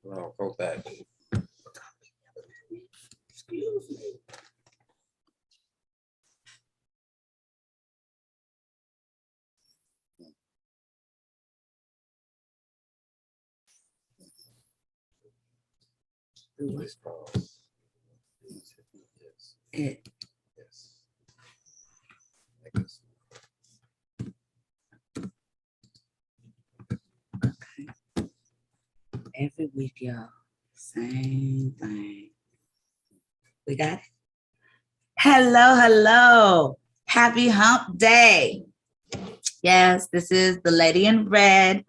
No, go back. Excuse me. Yes. Every week, y'all. Same thing. We got it. Hello, hello. Happy hump day. Yes, this is the lady in red,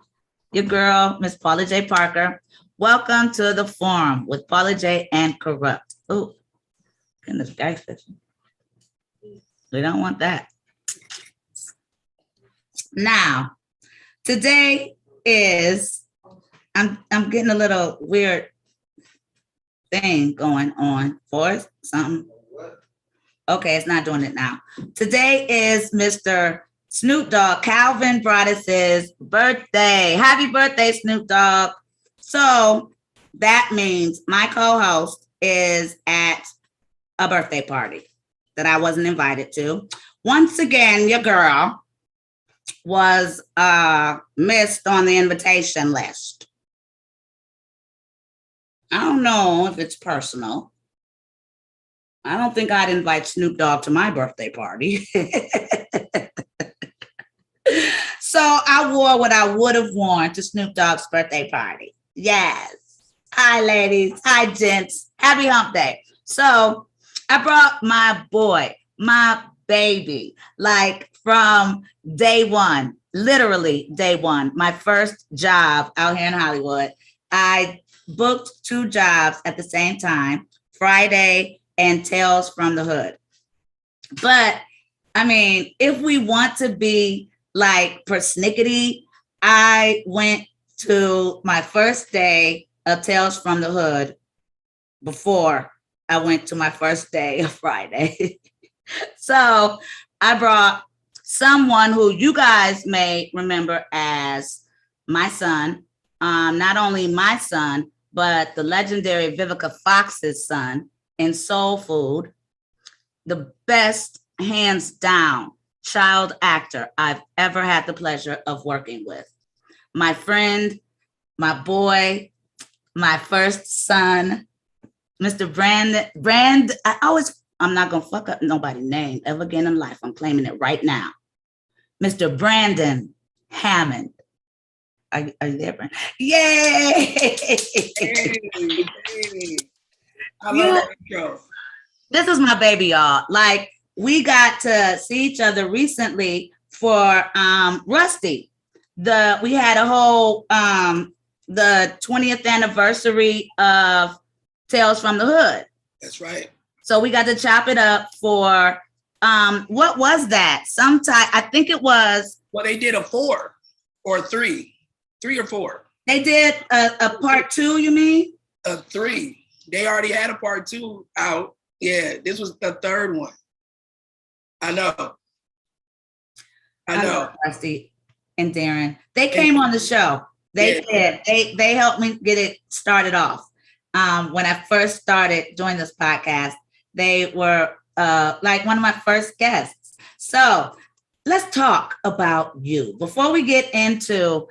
your girl, Miss Paula J. Parker. Welcome to the forum with Paula J. and Kurupt. Oh, goodness gracious. We don't want that. Now, today is, I'm getting a little weird thing going on for something. Okay, it's not doing it now. Today is Mr. Snoop Dogg, Calvin Broadus' birthday. Happy birthday, Snoop Dogg. So that means my co-host is at a birthday party that I wasn't invited to. Once again, your girl was missed on the invitation list. I don't know if it's personal. I don't think I'd invite Snoop Dogg to my birthday party. So I wore what I would have worn to Snoop Dogg's birthday party. Yes. Hi, ladies. Hi, gents. Happy hump day. So I brought my boy, my baby, like from day one, literally day one, my first job out here in Hollywood. I booked 2 jobs at the same time, Friday and Tales from the Hood. But I mean, if we want to be like persnickety, I went to my first day of Tales from the Hood before I went to my first day of Friday. So I brought someone who you guys may remember as my son, not only my son, but the legendary Vivica Fox's son in Soul Food, the best, hands down, child actor I've ever had the pleasure of working with. My friend, my boy, my first son, Mr. I'm not gonna fuck up nobody's name ever again in life. I'm claiming it right now. Mr. Brandon Hammond. Are you there, Brandon? Yay! Hey. I love that intro. This is my baby, y'all. Like, we got to see each other recently for Rusty. We had a whole the 20th anniversary of Tales from the Hood. That's right. So we got to chop it up for what was that? Sometime, I think it was. Well, they did a 4 or 3 or 4. They did a part 2, you mean? A 3. They already had a part 2 out. Yeah, this was the 3rd one. I know. Rusty and Darren. They came on the show. They did. They helped me get it started off. When I first started doing this podcast, they were like one of my first guests. So let's talk about you before we get into,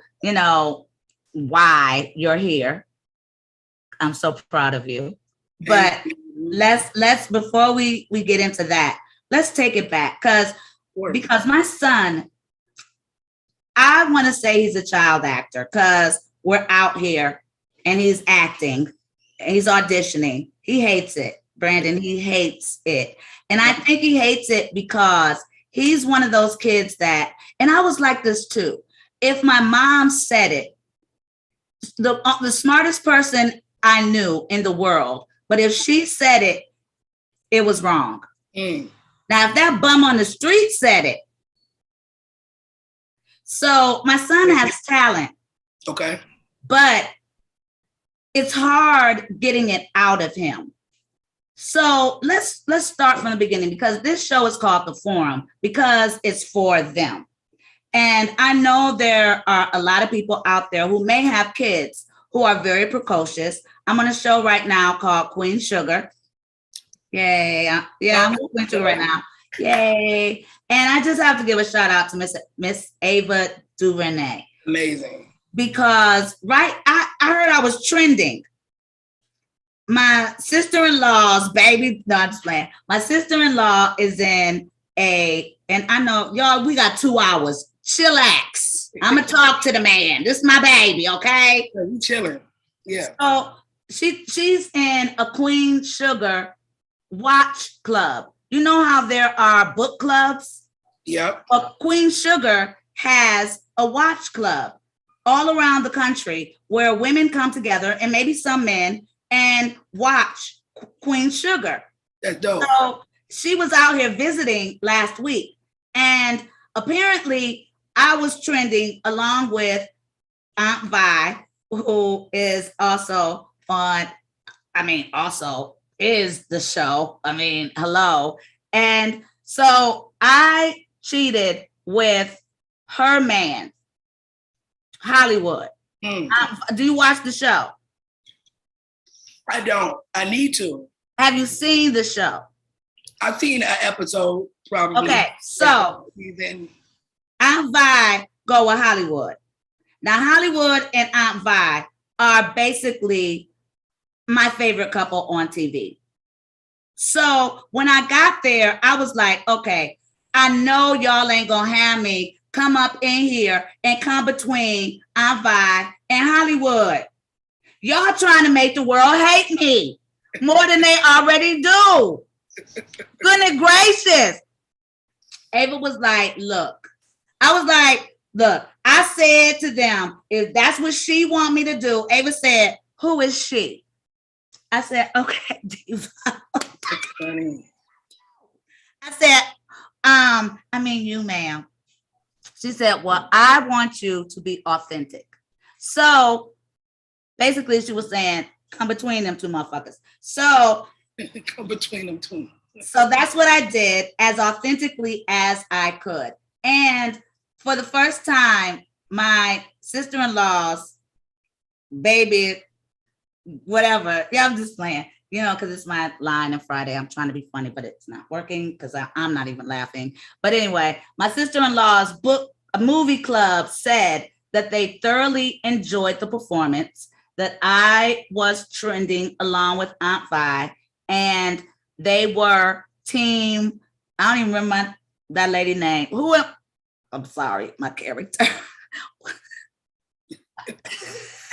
why you're here. I'm so proud of you. But let's before we get into that, let's take it back because my son, I want to say he's a child actor because we're out here and he's acting, he's auditioning. He hates it, Brandon. He hates it. And I think he hates it because he's one of those kids that, and I was like this too. If my mom said it, the smartest person I knew in the world, but if she said it, it was wrong. Now, if that bum on the street said it. So my son has talent. Okay. But it's hard getting it out of him. So let's start from the beginning because this show is called The Forum because it's for them. And I know there are a lot of people out there who may have kids who are very precocious. I'm on a show right now called Queen Sugar. Yay. Yeah, I'm on Queen Sugar right now. Yay. And I just have to give a shout out to Miss Ava DuVernay. Amazing. Because I heard I was trending. My sister-in-law's baby, no, I'm just playing. My sister-in-law is in and I know y'all, we got 2 hours. Chillax. I'm gonna talk to the man. This is my baby, okay? Yeah, you chilling. Yeah. So she's in a Queen Sugar watch club. You know how there are book clubs? Yep. Well, Queen Sugar has a watch club all around the country where women come together and maybe some men and watch Queen Sugar. That's dope. So she was out here visiting last week, and apparently I was trending along with Aunt Vi, who is also on, also is the show. Hello. And so I cheated with her man, Hollywood. Do you watch the show? I don't. I need to. Have you seen the show? I've seen an episode, probably. Okay, so Aunt Vi go with Hollywood. Now, Hollywood and Aunt Vi are basically my favorite couple on TV. So when I got there, I was like, okay, I know y'all ain't gonna have me come up in here and come between Aunt Vi and Hollywood. Y'all trying to make the world hate me more than they already do. Goodness gracious. Ava was like, look. I was like, look, I said to them, if that's what she want me to do, Ava said, who is she? I said, okay, Diva. That's funny. I said, you, ma'am. She said, well, I want you to be authentic. So basically she was saying, come between them two motherfuckers. So come between them two. So that's what I did as authentically as I could. And for the first time, my sister-in-law's baby, whatever. Yeah, I'm just playing, because it's my line on Friday. I'm trying to be funny, but it's not working because I'm not even laughing. But anyway, my sister-in-law's movie club said that they thoroughly enjoyed the performance, that I was trending along with Aunt Vi, and they were team, I don't even remember that lady name. I'm sorry, my character.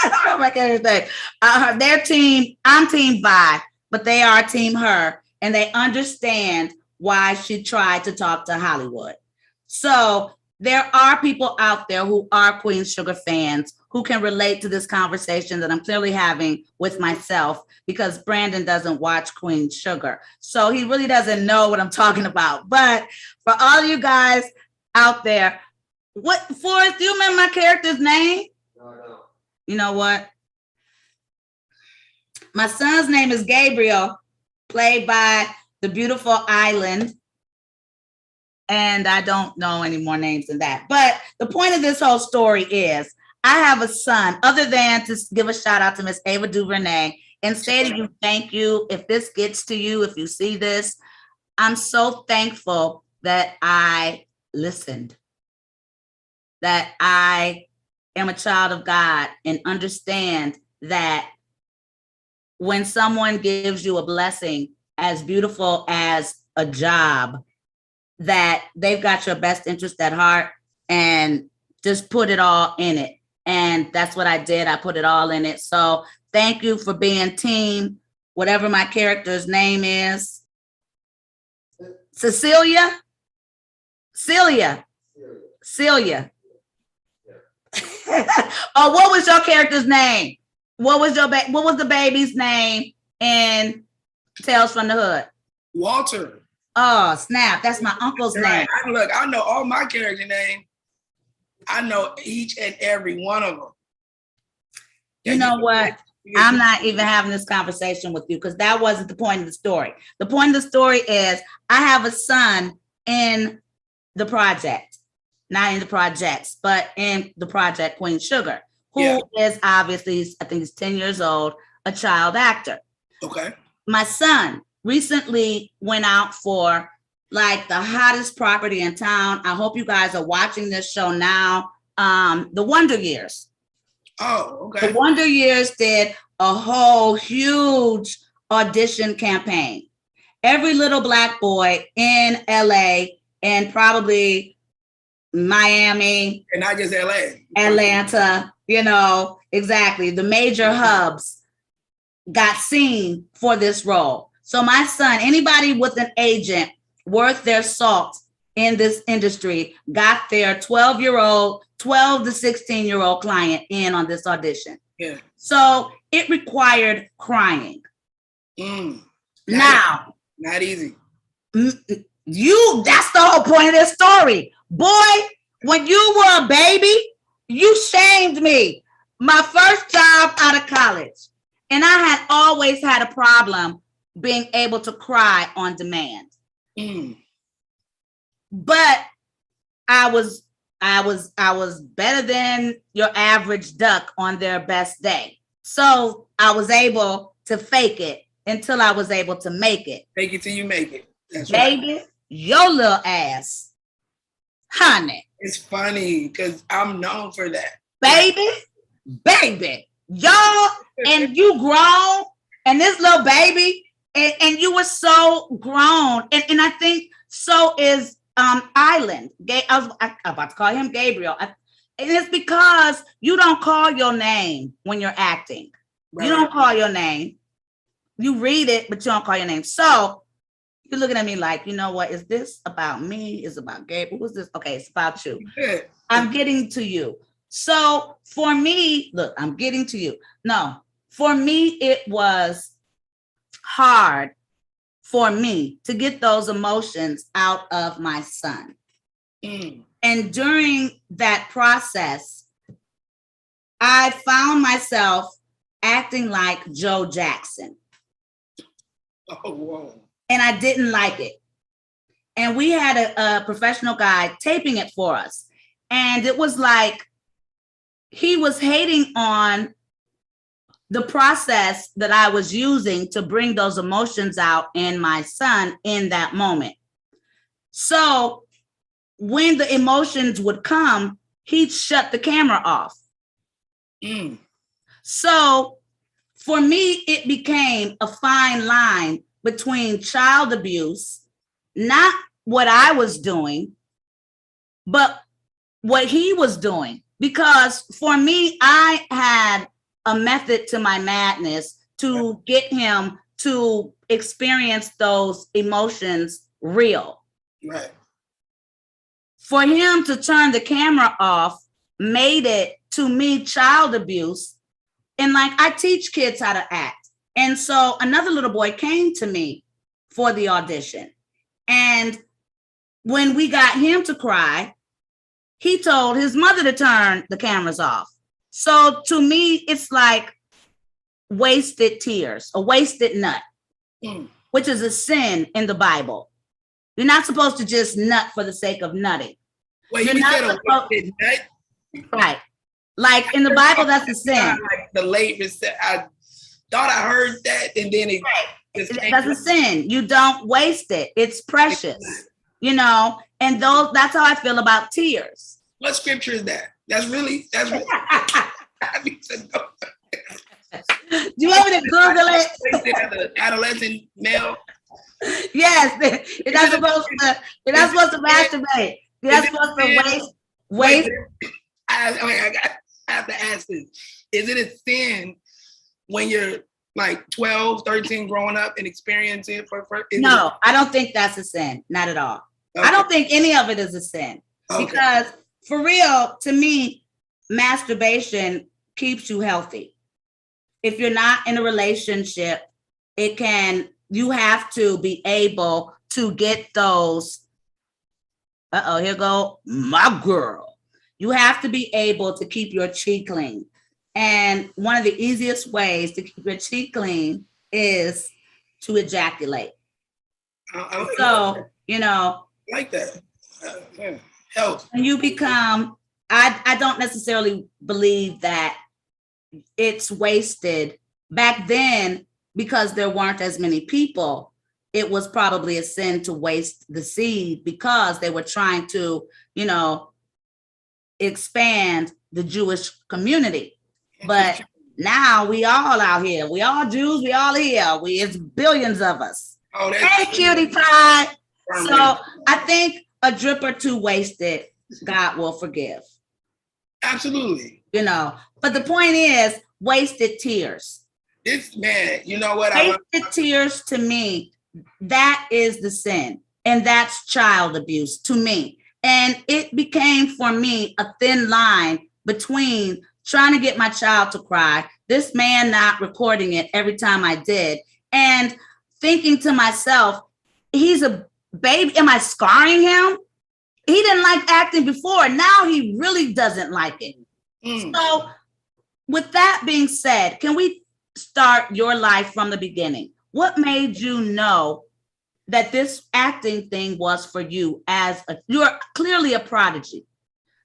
I don't know my character's name. Their team, I'm team Vi, but they are team her, and they understand why she tried to talk to Hollywood. So there are people out there who are Queen Sugar fans who can relate to this conversation that I'm clearly having with myself, because Brandon doesn't watch Queen Sugar. So he really doesn't know what I'm talking about. But for all you guys out there, Forrest, do you remember my character's name? No. You know what? My son's name is Gabriel, played by the beautiful Island. And I don't know any more names than that. But the point of this whole story is, I have a son, other than to give a shout out to Miss Ava DuVernay and say to you, thank you. If this gets to you, if you see this, I'm so thankful that I listened, that I am a child of God and understand that when someone gives you a blessing as beautiful as a job, that they've got your best interest at heart and just put it all in it. And that's what I did. I put it all in it. So thank you for being team, whatever my character's name is. Celia. Oh, what was your character's name? What was the baby's name in Tales from the Hood? Walter. Oh, snap. That's my uncle's name. Look, I know all my character names. I know each and every one of them. You know what? I'm not even having this conversation with you because that wasn't the point of the story. The point of the story is I have a son in the project. not in the projects, but in the project Queen Sugar, who Yeah. is obviously, I think he's 10 years old, a child actor. Okay. My son recently went out for like the hottest property in town. I hope you guys are watching this show now. The Wonder Years. Oh, The okay. Wonder Years did a whole huge audition campaign. Every little Black boy in LA and probably Miami, And not just LA. Atlanta, exactly. The major hubs got seen for this role. So my son, anybody with an agent worth their salt in this industry, got their 12 to 16-year-old client in on this audition. Yeah. So it required crying. Not Now, not easy. that's the whole point of this story. Boy, when you were a baby, you shamed me. My first job out of college. And I had always had a problem being able to cry on demand. But I was better than your average duck on their best day. So I was able to fake it until I was able to make it. Fake it till you make it. That's Baby, right. your little ass, honey. It's funny because I'm known for that. Baby, y'all, and you grown, and this little baby, and you were so grown, and I think so is Island. I'm about to call him Gabriel, and it's because you don't call your name when you're acting. Right. You don't call your name. You read it, but you don't call your name. So you're looking at me like, you know what? Is this about me? Is it about Gabriel? Who's this? Okay, it's about you. Yeah. I'm getting to you. So for me, look, I'm getting to you. No, for me, it was hard for me to get those emotions out of my son. And during that process, I found myself acting like Joe Jackson. Oh, whoa. And I didn't like it. And we had a professional guy taping it for us. And it was like he was hating on the process that I was using to bring those emotions out in my son in that moment. So when the emotions would come, he'd shut the camera off. So for me, it became a fine line between child abuse, not what I was doing, but what he was doing. Because for me, I had a method to my madness to get him to experience those emotions real. Right. For him to turn the camera off made it, to me, child abuse. And like, I teach kids how to act. And so another little boy came to me for the audition. And when we got him to cry, he told his mother to turn the cameras off. So to me, it's like wasted tears, a wasted nut, which is a sin in the Bible. You're not supposed to just nut for the sake of nutting. Well, you said a wasted nut? Right. Like in the Bible, that's a sin. Like the late reset. I thought I heard that, and then it. That's a sin. You don't waste it. It's precious, and that's how I feel about tears. What scripture is that? That's really. I need to know. Do you want me to Google it? As an adolescent male. Yes, you're not supposed to masturbate. You're not supposed to waste. I have to ask this. Is it a sin when you're like 12, 13 growing up and experiencing it No, I don't think that's a sin. Not at all. Okay. I don't think any of it is a sin. Okay. Because for real, to me, masturbation keeps you healthy. If you're not in a relationship, you have to be able to get those. Here go my girl. You have to be able to keep your cheek clean. And one of the easiest ways to keep your cheek clean is to ejaculate. I So, like that. Yeah. health. And you become, I don't necessarily believe that it's wasted. Back then, because there weren't as many people, it was probably a sin to waste the seed because they were trying to, expand the Jewish community. But now we all out here. We all Jews. We all here. It's billions of us. Oh, that's hey, cutie pie. So I think a drip or two wasted, God will forgive. Absolutely. But the point is, wasted tears. This man, you know what? Wasted tears to me, that is the sin. And that's child abuse to me. And it became for me a thin line between trying to get my child to cry, this man not recording it every time I did, and thinking to myself, he's a baby. Am I scarring him? He didn't like acting before. Now he really doesn't like it. So with that being said, can we start your life from the beginning? What made you know that this acting thing was for you? You're clearly a prodigy.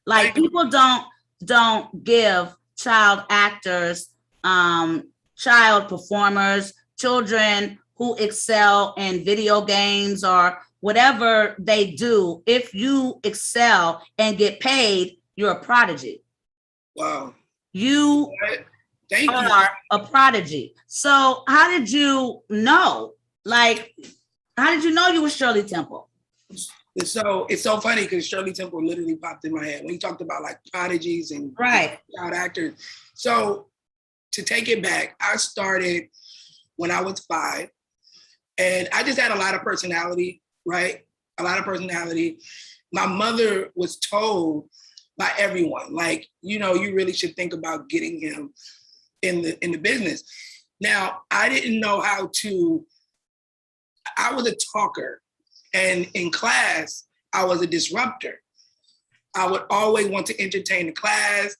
Like, people don't give child actors, child performers, children who excel in video games or whatever they do. If you excel and get paid, you're a prodigy. Wow. You are a prodigy. So how did you know? How did you know you were Shirley Temple? It's so funny because Shirley Temple literally popped in my head when you talked about like prodigies and child actors. So to take it back, I started when I was 5, and I just had a lot of personality, right? A lot of personality. My mother was told by everyone, like, you really should think about getting him in the business. Now, I didn't know how to. I was a talker, and in class, I was a disruptor. I would always want to entertain the class.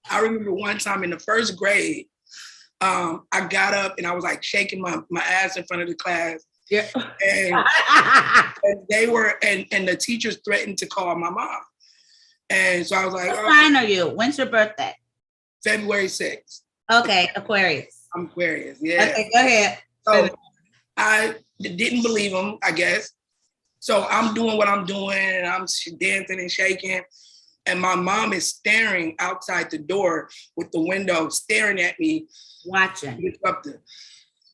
I remember one time in the first grade, I got up and I was like shaking my ass in front of the class. Yeah. And they were, and the teachers threatened to call my mom. And so I was like, what sign are you? When's your birthday? February 6th. Okay, Aquarius. I'm Aquarius, yeah. Okay, go ahead. So I didn't believe him, I guess. So I'm doing what I'm doing, and I'm dancing and shaking. And my mom is staring outside the door with the window, staring at me. Watching.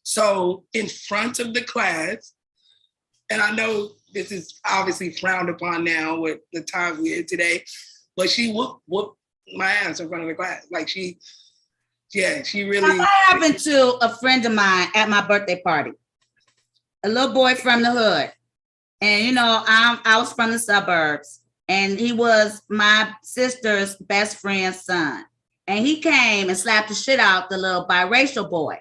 So in front of the class, and I know this is obviously frowned upon now with the times we're in today, but she whooped my ass in front of the class. Like she really. What happened to a friend of mine at my birthday party? A little boy from the hood. And, I was from the suburbs, and he was my sister's best friend's son. And he came and slapped the shit out the little biracial boy.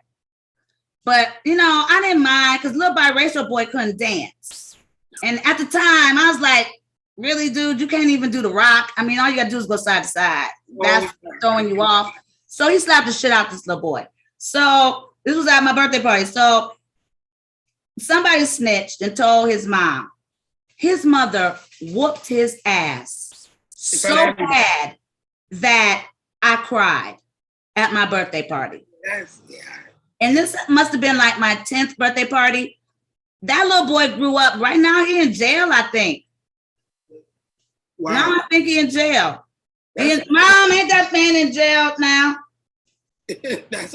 But, I didn't mind because little biracial boy couldn't dance. And at the time, I was like, really, dude, you can't even do the rock. I mean, all you got to do is go side to side. That's throwing you off. So he slapped the shit out this little boy. So this was at my birthday party. So somebody snitched and told his mom. His mother whooped his ass so bad that I cried at my birthday party. And this must have been like my 10th birthday party. That little boy grew up. Right now, he in jail, I think. Wow. Now I think he in jail. Mom, ain't that man in jail now?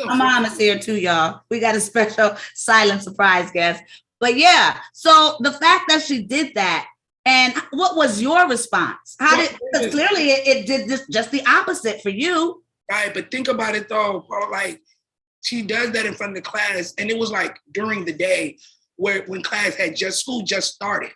My mom is here too, y'all. We got a special silent surprise guest. But yeah, so the fact that she did that, and what was your response? Because clearly it did this just the opposite for you. Right, but think about it though, Paul, like she does that in front of the class, and it was like during the day when class had school just started.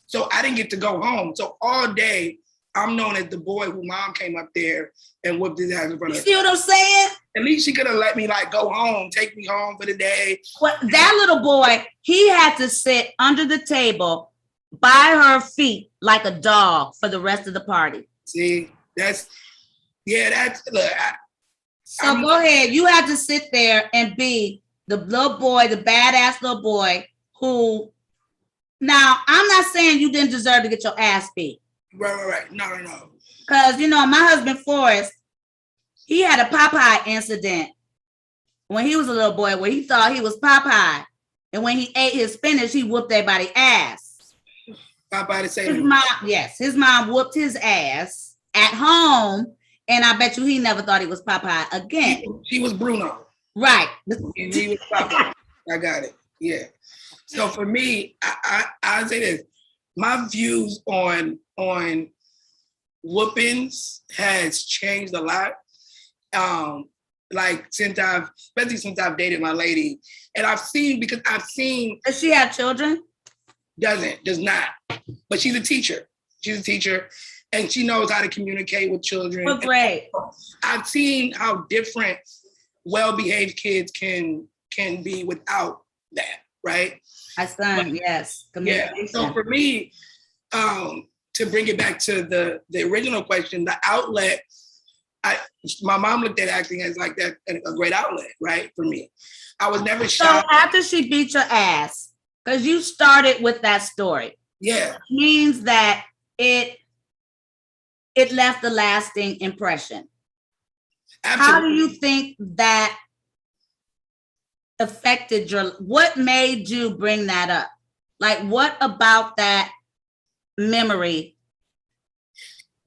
So I didn't get to go home. So all day I'm known as the boy who mom came up there and whooped his ass in front of her. You see what I'm saying? At least she could have let me go home, take me home for the day. Well, that little boy, he had to sit under the table by her feet like a dog for the rest of the party. See, look. So go ahead. You had to sit there and be the little boy, the badass little boy who, now I'm not saying you didn't deserve to get your ass beat. Right. No. Because, my husband, Forrest, he had a Popeye incident when he was a little boy where he thought he was Popeye. And when he ate his spinach, he whooped everybody's ass. Popeye the same. His mom whooped his ass at home. And I bet you he never thought he was Popeye again. She was Bruno. Right. And he was Popeye. I got it. Yeah. So for me, I say this. My views on whoopings has changed a lot. Especially since I've dated my lady. And I've seen. Does she have children? Does not. But she's a teacher. And she knows how to communicate with children. Oh, great. I've seen how different well-behaved kids can be without that, right? My son, yes. Yeah. So for me, to bring it back to the original question, the outlet, my mom looked at acting as like that a great outlet, right? For me. I was never shy. So after she beat your ass, because you started with that story. Yeah. Means that it left a lasting impression. Absolutely. How do you think that affected what made you bring that up? Like, what about that memory?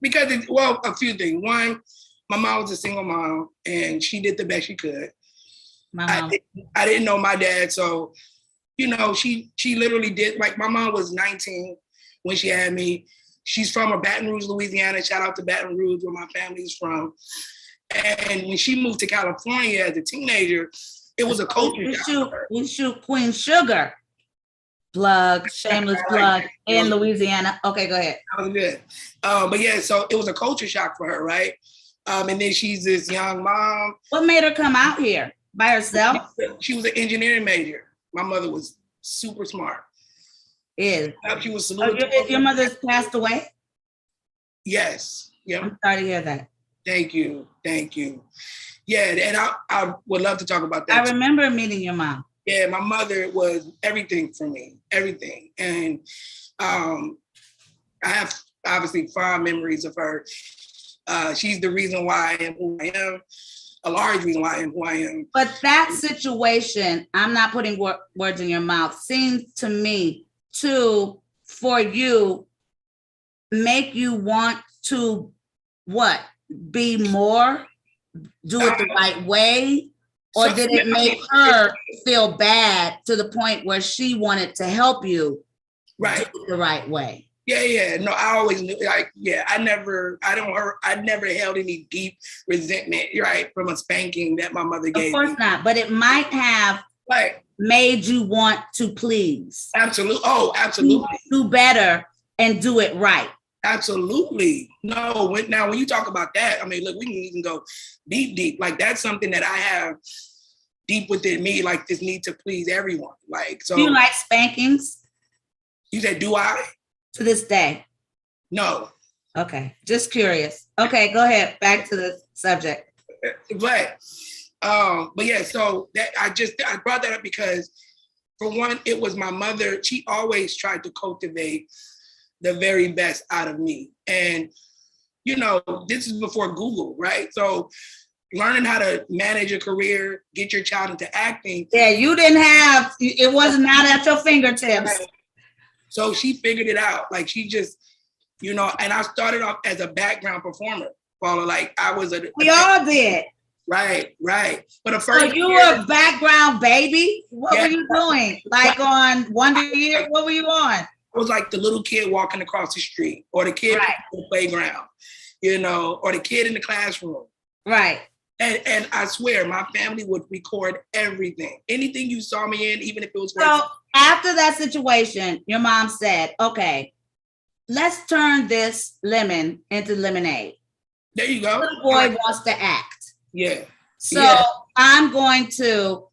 Because a few things. One, my mom was a single mom and she did the best she could. I didn't know my dad, so she literally did. Like, my mom was 19 when she had me. She's from Baton Rouge, Louisiana. Shout out to Baton Rouge, where my family's from. And when she moved to California as a teenager, it was a culture shock. We shoot Queen Sugar. Plug, shameless plug in Louisiana. Okay, go ahead. That was good. But yeah, so it was a culture shock for her, right? And then she's this young mom. What made her come out here? By herself? She was an engineering major. My mother was super smart. Is she was your mother's passed away? Yes. Yeah. I'm sorry to hear that. Thank you. Yeah, and I would love to talk about that. I remember meeting your mom. Yeah, my mother was everything for me, everything. And I have obviously fond memories of her. She's the reason why I am who I am, a large reason why I am who I am. But that situation, I'm not putting words in your mouth, seems to me for you, make you want to what? Be more? Do it the right way? Or did it make her feel bad to the point where she wanted to help you do it the right way? Yeah. No, I always knew, I never held any deep resentment, right, from a spanking that my mother gave me. Of course not, but it might have made you want to please. Absolutely. Oh, absolutely. Do better and do it right. Absolutely. No, when you talk about that, I mean, look, we can even go deep. Like, that's something that I have deep within me, like this need to please everyone. Like, so. Do you like spankings? You said, do I? To this day? No. Okay, just curious. Okay, go ahead. Back to the subject. But yeah, so that I brought that up because, for one, it was my mother. She always tried to cultivate the very best out of me. And, this is before Google, right? So learning how to manage a career, get your child into acting. Yeah, you didn't have, it wasn't out at your fingertips. Right. So she figured it out. Like, she just, and I started off as a background performer, Paula. Like, I was we all did. Right. But the first you were a background baby? What were you doing? Like on Wonder Year? What were you on? I was like the little kid walking across the street, or the kid on the playground, or the kid in the classroom. Right. And I swear, my family would record everything. Anything you saw me in, even if it was. So after that situation, your mom said, okay, let's turn this lemon into lemonade. There you go. The boy wants to act. Yeah. So I'm going to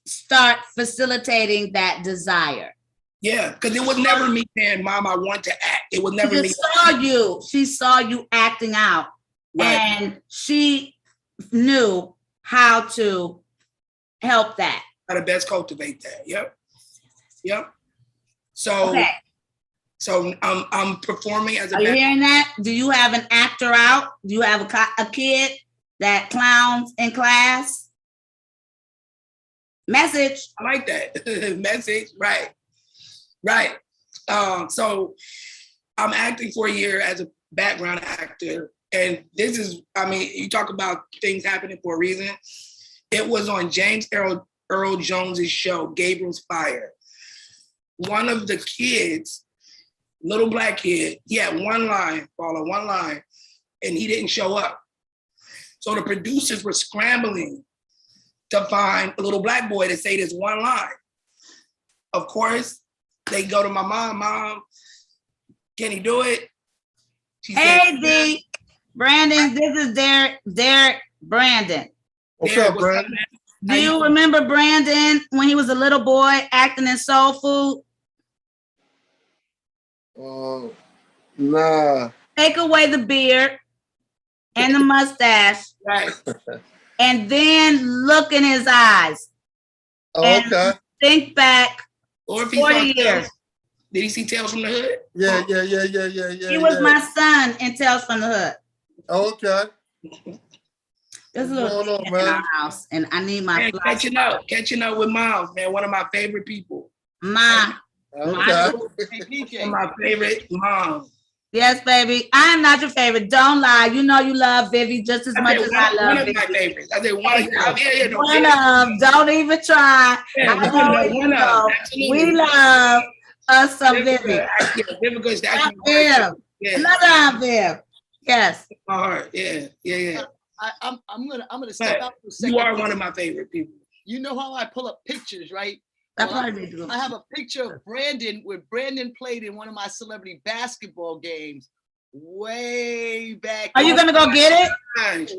start facilitating that desire. Yeah, because it was never me saying, Mom, I want to act. It was never me. She saw you acting out. Right. And she knew how to help that. How to best cultivate that. Yep. So So I'm performing as a. Are you hearing that? Do you have an actor out? Do you have a kid that clowns in class? Message. I like that. Message. Right. Right. So I'm acting for a year as a background actor. And this is, I mean, you talk about things happening for a reason. It was on James Earl Jones's show, Gabriel's Fire. One of the kids, little black kid, he had one line, Paula, one line, and he didn't show up. So the producers were scrambling to find a little black boy to say this one line. Of course, they go to my mom. Mom, can he do it? She hey, D. Brandon, this is Derek Brandon. What's up, Brandon? Do you remember Brandon when he was a little boy acting in Soul Food? Nah. Take away the beard and the mustache. Right. And then look in his eyes. Oh, okay. Think back Or if he 40 saw years. Tales. Did he see Tales from the Hood? Yeah. He was my son in Tales from the Hood. Oh, okay. There's a little What's going on, in man? our house, and I need my Man, catching up with Miles, man. One of my favorite people. my. Okay. One of my favorite moms. Yes, baby. I am not your favorite. Don't lie. You know you love Vivi just as much as I love one of Vivi. my favorites. I said one of One of. Don't even try. Yeah, I know one you of. know. Absolutely. We love us some Vivi. Yeah, Vivica is Aunt actually Viv. yeah. Another Aunt Viv. Yes. My heart. Yeah. I'm gonna step out for a second. You are one of my favorite people. You know how I pull up pictures, right? That Well, probably be good. I have a picture of Brandon where Brandon played in one of my celebrity basketball games way back. Are you gonna go get it? Gosh.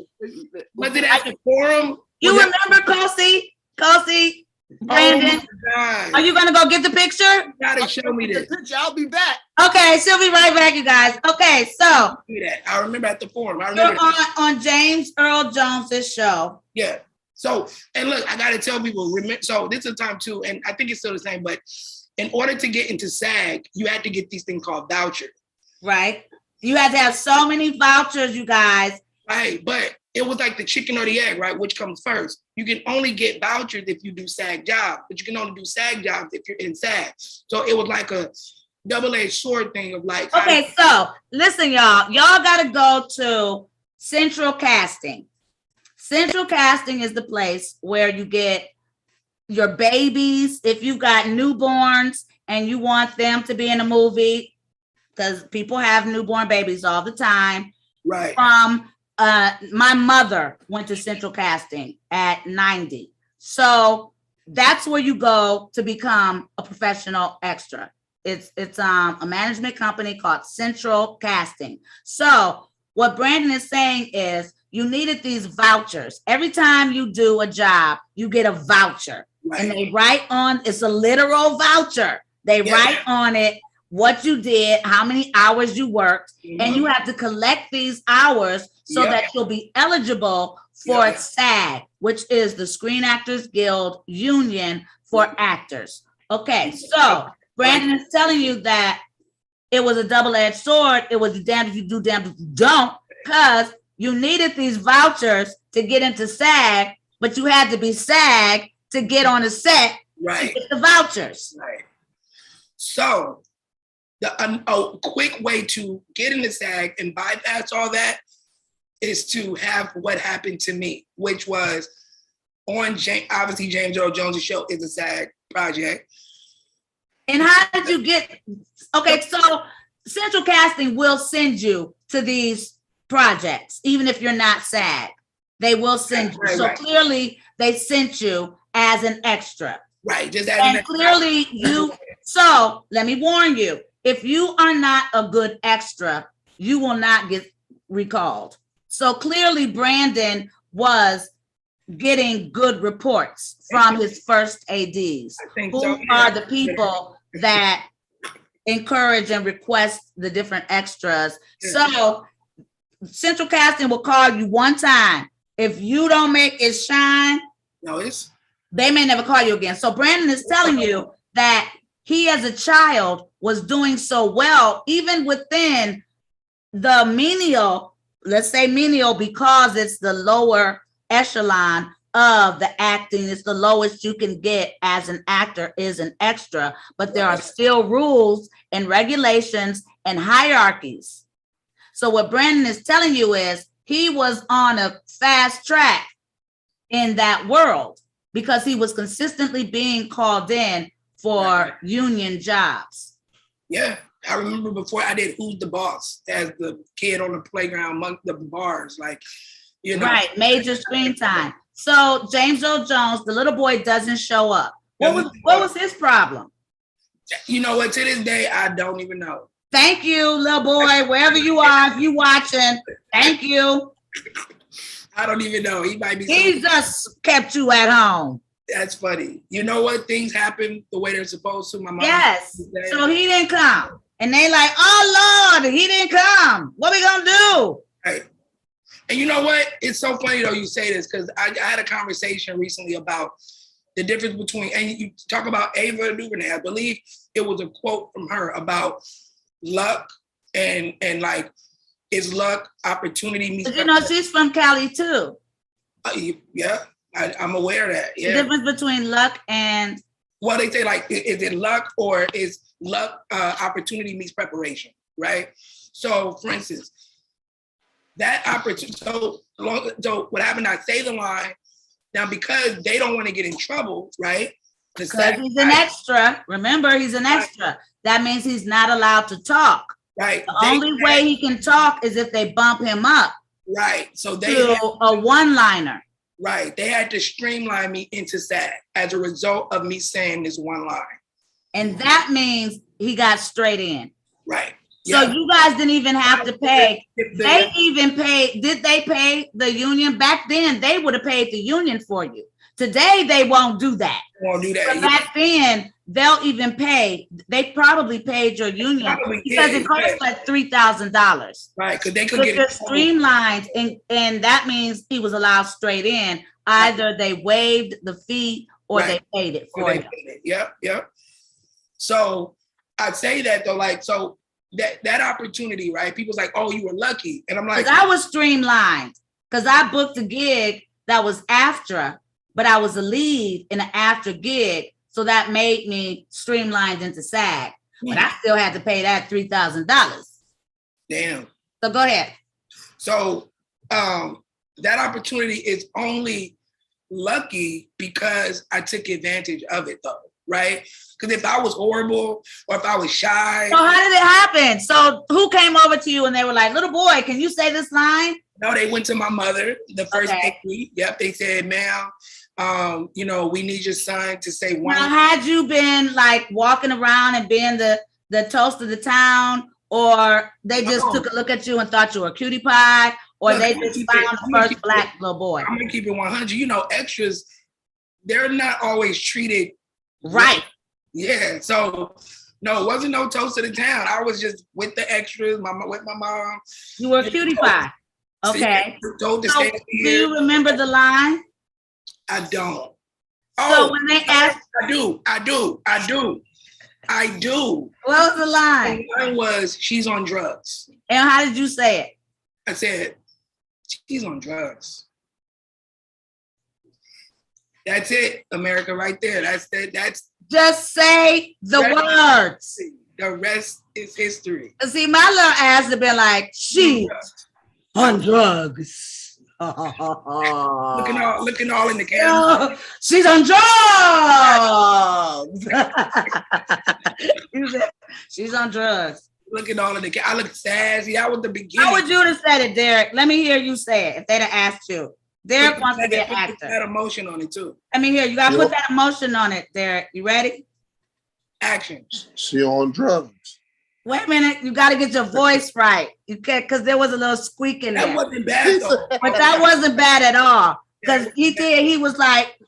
Was it at the forum? You Was remember Kosi? Brandon? Oh my God. Are you gonna go get the picture? You gotta show me The this. picture, I'll be back. Okay, she'll be right back, you guys. Okay, so See that. I remember at the forum. I you're remember. on James Earl Jones's show. Yeah. So, and look, I gotta tell people, so this is a time too, and I think it's still the same, but in order to get into SAG, you had to get these things called vouchers. Right? You had to have so many vouchers, you guys. Right. But it was like the chicken or the egg, right? Which comes first? You can only get vouchers if you do SAG jobs, but you can only do SAG jobs if you're in SAG. So it was like a double-edged sword thing of like. Okay, so listen, y'all. Y'all gotta go to Central Casting. Central Casting is the place where you get your babies. If you got newborns and you want them to be in a movie, because people have newborn babies all the time. Right. My mother went to Central Casting at 90. So that's where you go to become a professional extra. It's a management company called Central Casting. So what Brandon is saying is you needed these vouchers. Every time you do a job, you get a voucher. Right. And they write on, it's a literal voucher. They write on it what you did, how many hours you worked, and you have to collect these hours so that you'll be eligible for SAG, which is the Screen Actors Guild Union for actors. Okay, so Brandon is telling you that it was a double-edged sword. It was damned if you do, damned if you don't, because you needed these vouchers to get into SAG, but you had to be SAG to get on the set to get the vouchers. Right. So a quick way to get into SAG and bypass all that is to have what happened to me, which was on obviously James Earl Jones' show is a SAG project. And how did you get? Okay, so Central Casting will send you to these projects, even if you're not SAG. They will send you. So clearly, they sent you as an extra. Right. Just and clearly you. So let me warn you: if you are not a good extra, you will not get recalled. So clearly, Brandon was getting good reports from his first ADs, who are the people that encourage and request the different extras. So Central Casting will call you one time. If you don't make it shine, they may never call you again. So Brandon is telling you that he as a child was doing so well, even within the menial, let's say menial, because it's the lower echelon of the acting, it's the lowest you can get as an actor is an extra, but there are still rules and regulations and hierarchies. So what Brandon is telling you is he was on a fast track in that world because he was consistently being called in for union jobs. Yeah, I remember before I did Who's the Boss as the kid on the playground among the bars, like, you know. Right, major screen time. So James Earl Jones, the little boy, doesn't show up. What was his problem? You know what? To this day, I don't even know. Thank you, little boy, wherever you are, if you watching. Thank you. I don't even know. He might be. He just kept you at home. That's funny. You know what? Things happen the way they're supposed to. My mom. Yes. So he didn't come, and they like, oh Lord, he didn't come. What we gonna do? Right. And you know what? It's so funny though you say this because I had a conversation recently about the difference between, and you talk about Ava DuVernay. I believe it was a quote from her about luck and like, is luck opportunity meets. You know, she's from Cali too. Yeah, I'm aware of that. Yeah. The difference between luck and. Well, they say like, is it luck or is luck opportunity meets preparation, right? So, for instance, that opportunity. So what happened? I say the line now because they don't want to get in trouble, right? Because he's an extra. Remember, he's an extra. Right. That means he's not allowed to talk. Right. The only way he can talk is if they bump him up. Right. So they to a one-liner. Right. They had to streamline me into SAG as a result of me saying this one line. And that means he got straight in. Right. So you guys didn't even have to pay. They even paid. Did they pay the union? Back then, they would have paid the union for you. Today, they won't do that. Won't do that. But back then, they'll even pay. They probably paid your union because it costs like $3,000. Right, because they could get it streamlined, and that means he was allowed straight in. Either they waived the fee or they paid it for you. Yep. So I say that though, like, so that opportunity, right? People's like, oh, you were lucky, and I'm like, I was streamlined because I booked a gig that was after. But I was a lead in an after gig, so that made me streamlined into SAG. But I still had to pay that $3,000. Damn. So go ahead. So that opportunity is only lucky because I took advantage of it, though, right? Because if I was horrible or if I was shy. So how did it happen? So who came over to you and they were like, little boy, can you say this line? No, they went to my mother the first week. Yep, they said, ma'am, you know, we need your son to say one. Now, had you been like walking around and being the toast of the town, or they just took a look at you and thought you were a cutie pie, or they just found the first black little boy? I'm gonna keep it 100. You know, extras, they're not always treated right. Yeah, so no, it wasn't no toast of the town. I was just with the extras, with my mom. You were a cutie pie. Okay. So, do you remember the line? I don't. So when they asked, I do. What was the line? The line was, she's on drugs. And how did you say it? I said, she's on drugs. That's it, America, right there. That's it. That's just say the words. The rest is history. See, my little ass have been like, she's on drugs. looking all in the camera. She's on drugs. She's on drugs. Looking all in the camera. I look sassy. I was the beginning. How would you have said it, Derek? Let me hear you say it if they'd have asked you. Derek wants to be an actor. Put that emotion on it too. Let me hear. You gotta put that emotion on it, Derek. You ready? Action. She on drugs. Wait a minute, you got to get your voice right. You can't, because there was a little squeak in there. That wasn't bad though. But that wasn't bad at all. Because he was like,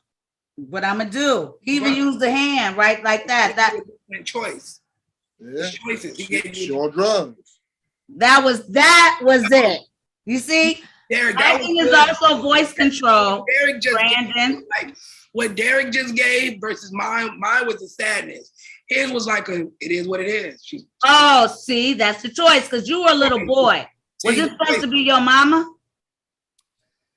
what I'm going to do? He even used the hand, right? Like that. That choice. Yeah. Choices. She on drugs. That was it. You see? Derek, acting is also voice control. Derek just Brandon. Like what Derek just gave versus mine was the sadness. His was like it is what it is. Oh, see, that's the choice because you were a little boy. Was it supposed to be your mama?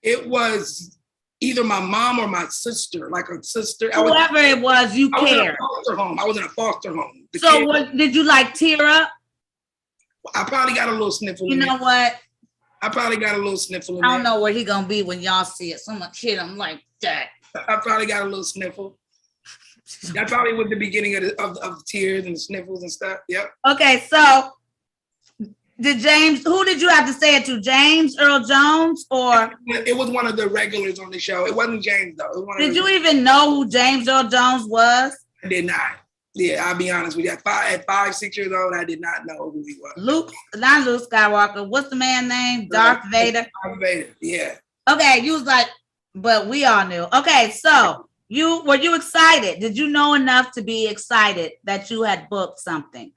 It was either my mom or my sister, like a sister. Whoever it was, you I was in a cared. foster home. I was in a foster home. So what, did you like tear up? I probably got a little sniffle. You know what? I probably got a little sniffle. I don't know where he gonna be when y'all see it. Someone hit him like that. I probably got a little sniffle. That probably was the beginning of the tears and the sniffles and stuff. Yep. Okay, so who did you have to say it to? James Earl Jones or? It was one of the regulars on the show. It wasn't James though. Did you even know who James Earl Jones was? I did not. Yeah, I'll be honest with you. At 5, 6 years old, I did not know who he was. Not Luke Skywalker. What's the man's name? Darth Vader. Darth Vader. Yeah. Okay, you was like, but we all knew. Okay, so were you excited? Did you know enough to be excited that you had booked something?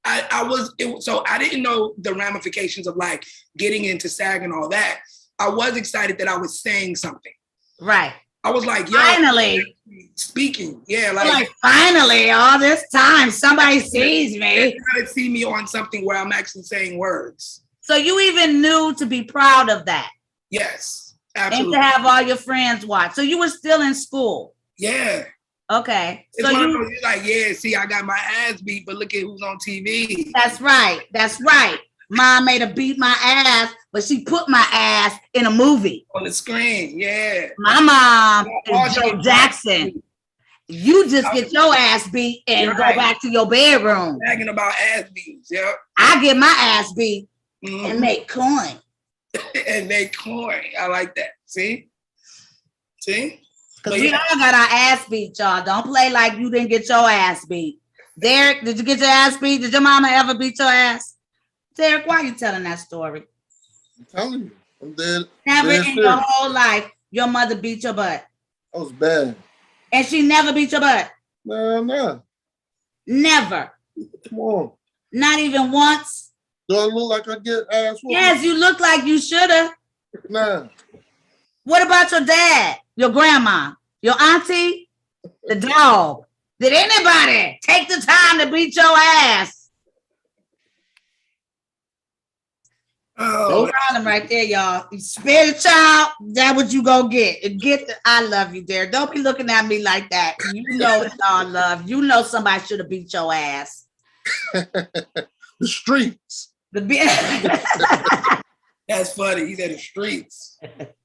So I didn't know the ramifications of like getting into SAG and all that. I was excited that I was saying something. Right. I was like, yo, finally speaking. Yeah, like finally, all this time somebody sees me. Try to see me on something where I'm actually saying words. So you even knew to be proud of that. Yes, absolutely. And to have all your friends watch. So you were still in school. Yeah. Okay. It's so you're like, yeah, see, I got my ass beat, but look at who's on TV. That's right. That's right. Mom made her beat my ass, but she put my ass in a movie. On the screen, yeah. My mom is Joe Jackson. You just get your ass beat and go back to your bedroom. Bragging about ass beats, yeah. I get my ass beat and make coin. And make coin. I like that. See? Because we all got our ass beat, y'all. Don't play like you didn't get your ass beat. Derek, did you get your ass beat? Did your mama ever beat your ass? Derek, why are you telling that story? I'm telling you, I'm dead. Never in your whole life, your mother beat your butt. I was bad. And she never beat your butt? No. Never? Come on. Not even once? Do I look like I get ass whooped? Yes, you look like you should have. Nah. What about your dad, your grandma, your auntie, the dog? Did anybody take the time to beat your ass? Oh, no problem right there, y'all. You spare the child, that's what you go get. I love you, there. Don't be looking at me like that. You know it's all love. You know somebody should have beat your ass. The streets. That's funny. He's at the streets.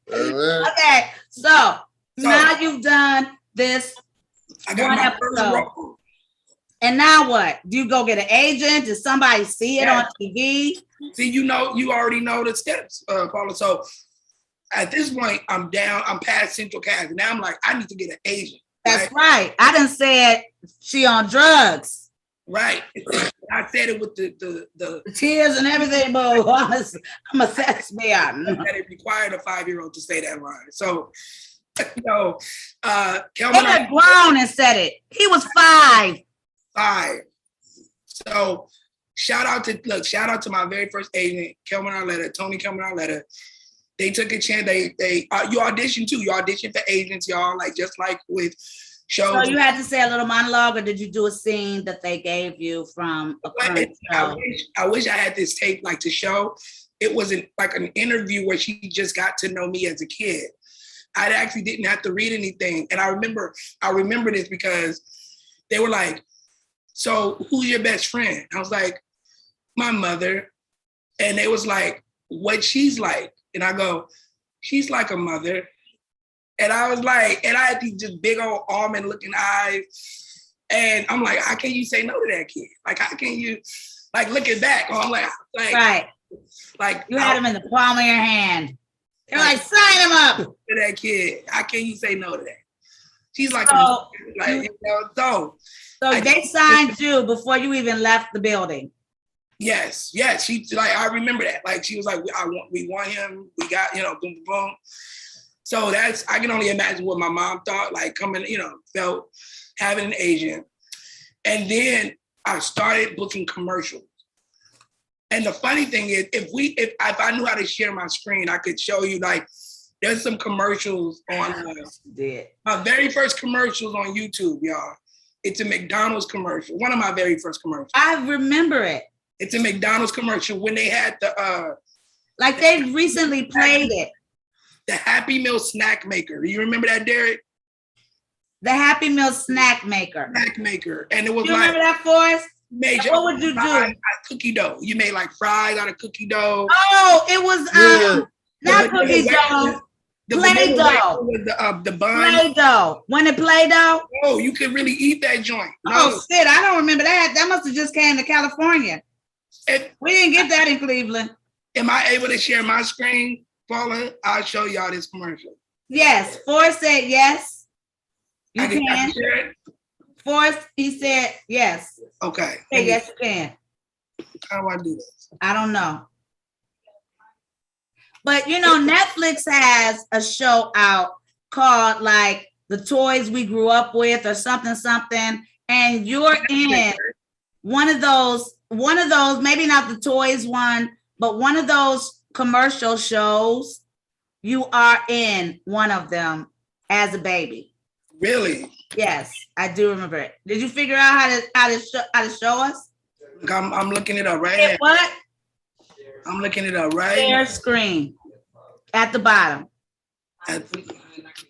Okay, so now you've done this. I got my first role. And now what? Do you go get an agent? Did somebody see it on TV? See, you already know the steps, Paula. So at this point, I'm past central casting. Now I'm like, I need to get an agent. That's right. I done said she on drugs. Right. I said it with the tears and everything, but I'm a sex man. That it required a 5-year-old to say that line. So, Kelvin had grown and said it. He was 5. So shout out to my very first agent, Tony Kelvin Arletta. They took a chance. You auditioned too. You auditioned for agents, y'all, like just like with shows. So you had to say a little monologue, or did you do a scene that they gave you from a current show? I wish I had this tape like to show. It wasn't like an interview where she just got to know me as a kid. I actually didn't have to read anything. And I remember this because they were like, so who's your best friend? I was like, my mother. And they was like, what she's like? And I go, she's like a mother. And I was like, and I had these just big old almond looking eyes. And I'm like, how can you say no to that kid? Like, how can you, like, looking back? I'm like, right. Like, you had him in the palm of your hand. You're like, sign him up. To that kid. How can you say no to that? She's like, so they signed you before you even left the building. Yes. She like, I remember that. Like, she was like, we want him. We got, boom, boom, boom. So I can only imagine what my mom thought, like coming, felt having an agent. And then I started booking commercials. And the funny thing is, if I knew how to share my screen, I could show you, like, there's some commercials on my very first commercials on YouTube, y'all. It's a McDonald's commercial. One of my very first commercials. I remember it. It's a McDonald's commercial when they had the Like they recently played it. the Happy Meal snack maker. You remember that, Derek? The Happy Meal snack maker. Snack maker. And it was You like remember that, Forrest? major. What would you do? Out of cookie dough. You made like fries out of cookie dough. Oh, it was not The cookie vanilla dough. The Play-Doh. vanilla with the bun. Play-Doh. When it Play-Doh? Oh, you could really eat that joint. Oh shit, I don't remember that. That must have just came to California. We didn't get that in Cleveland. Am I able to share my screen, Paula? I'll show y'all this commercial. Yes, Forrest said yes. You I can. share it? Forrest, he said yes. Okay. Say yes, you can. How do I do this? I don't know. But you know, Netflix has a show out called like The Toys We Grew Up With or something, and you're in one of those, maybe not the toys one, but one of those commercial shows. You are in one of them as a baby. Really? Yes, I do remember it. Did you figure out how to show us? Look, I'm looking it up right Hit now. what? I'm looking it up right Share now. screen at the bottom.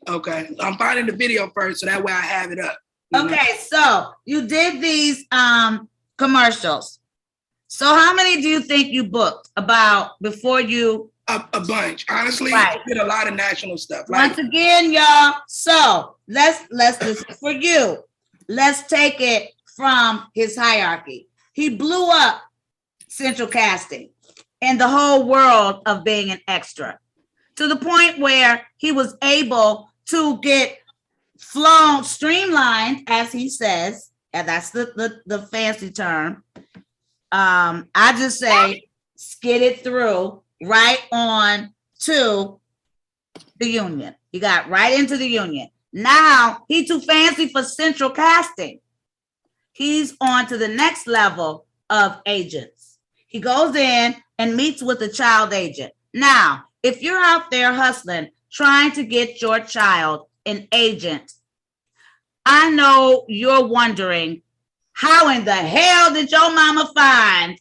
Okay. I'm finding the video first, so that way I have it up. You know? Okay, so you did these commercials. So how many do you think you booked about before you? A bunch. Honestly, Right. I did a lot of national stuff. Like, Once again, y'all. So let's this is for you. Let's take it from his hierarchy. He blew up Central Casting and the whole world of being an extra to the point where he was able to get flown, streamlined, as he says, and that's the fancy term. I just say skidded through right on to the union. He got right into the union. Now he's too fancy for Central Casting. He's on to the next level of agents. He goes in and meets with a child agent. Now, if you're out there hustling, trying to get your child an agent, I know you're wondering, how in the hell did your mama find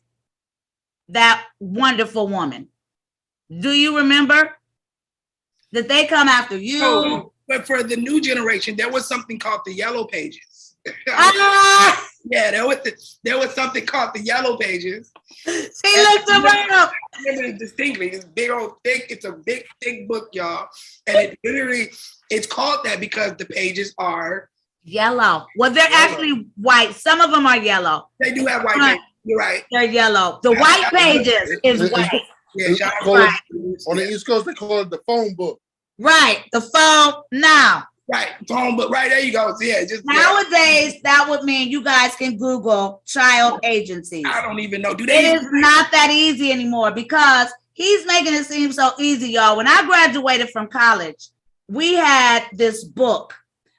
that wonderful woman? Do you remember that they come after you? oh, but for the new generation, there was something called the Yellow Pages. Ah, Yeah, there was something called the Yellow Pages. she looked around. I remember it distinctly. It's big old thick. It's a big thick book, y'all, and it literally it's called that because the pages are Yellow. Well, they're actually white. Some of them are yellow. they do have white Right. pages. You're right. They're yellow. The white pages is white. Yeah, They shout out call to it- on the East Coast, they call it the phone book. Right. The phone. Now, right phone book. Right there you go. Yeah, just nowadays, that would mean you guys can Google child agencies. I don't even know. Do It they? is not that easy anymore because he's making it seem so easy, y'all. When I graduated from college, we had this book.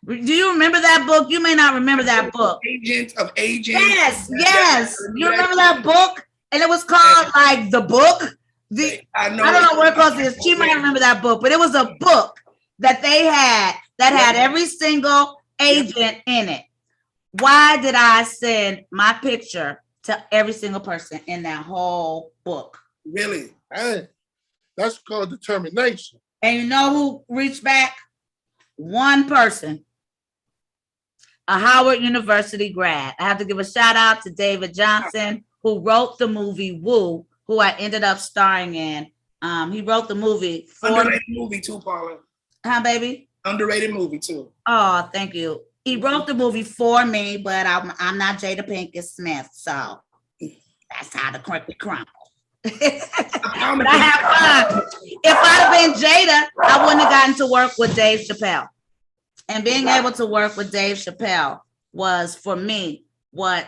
Do you remember that book? You may not remember that book. Agents of agents. Yes. You remember that book? And it was called like The Book. I know. I don't know where it goes. She might remember that book, but it was a book that they had that had every single agent in it. Why did I send my picture to every single person in that whole book? Really? Hey, that's called determination. And you know who reached back? One person. A Howard University grad. I have to give a shout out to David Johnson, who wrote the movie Woo, who I ended up starring in. He wrote the movie for Underrated movie too, Paula. Huh, baby? Underrated movie too. Oh, thank you. He wrote the movie for me, but I'm not Jada Pinkett Smith, so that's how the cookie crumble. But I have fun. If I'd have been Jada, I wouldn't have gotten to work with Dave Chappelle. And being able to work with Dave Chappelle was, for me, what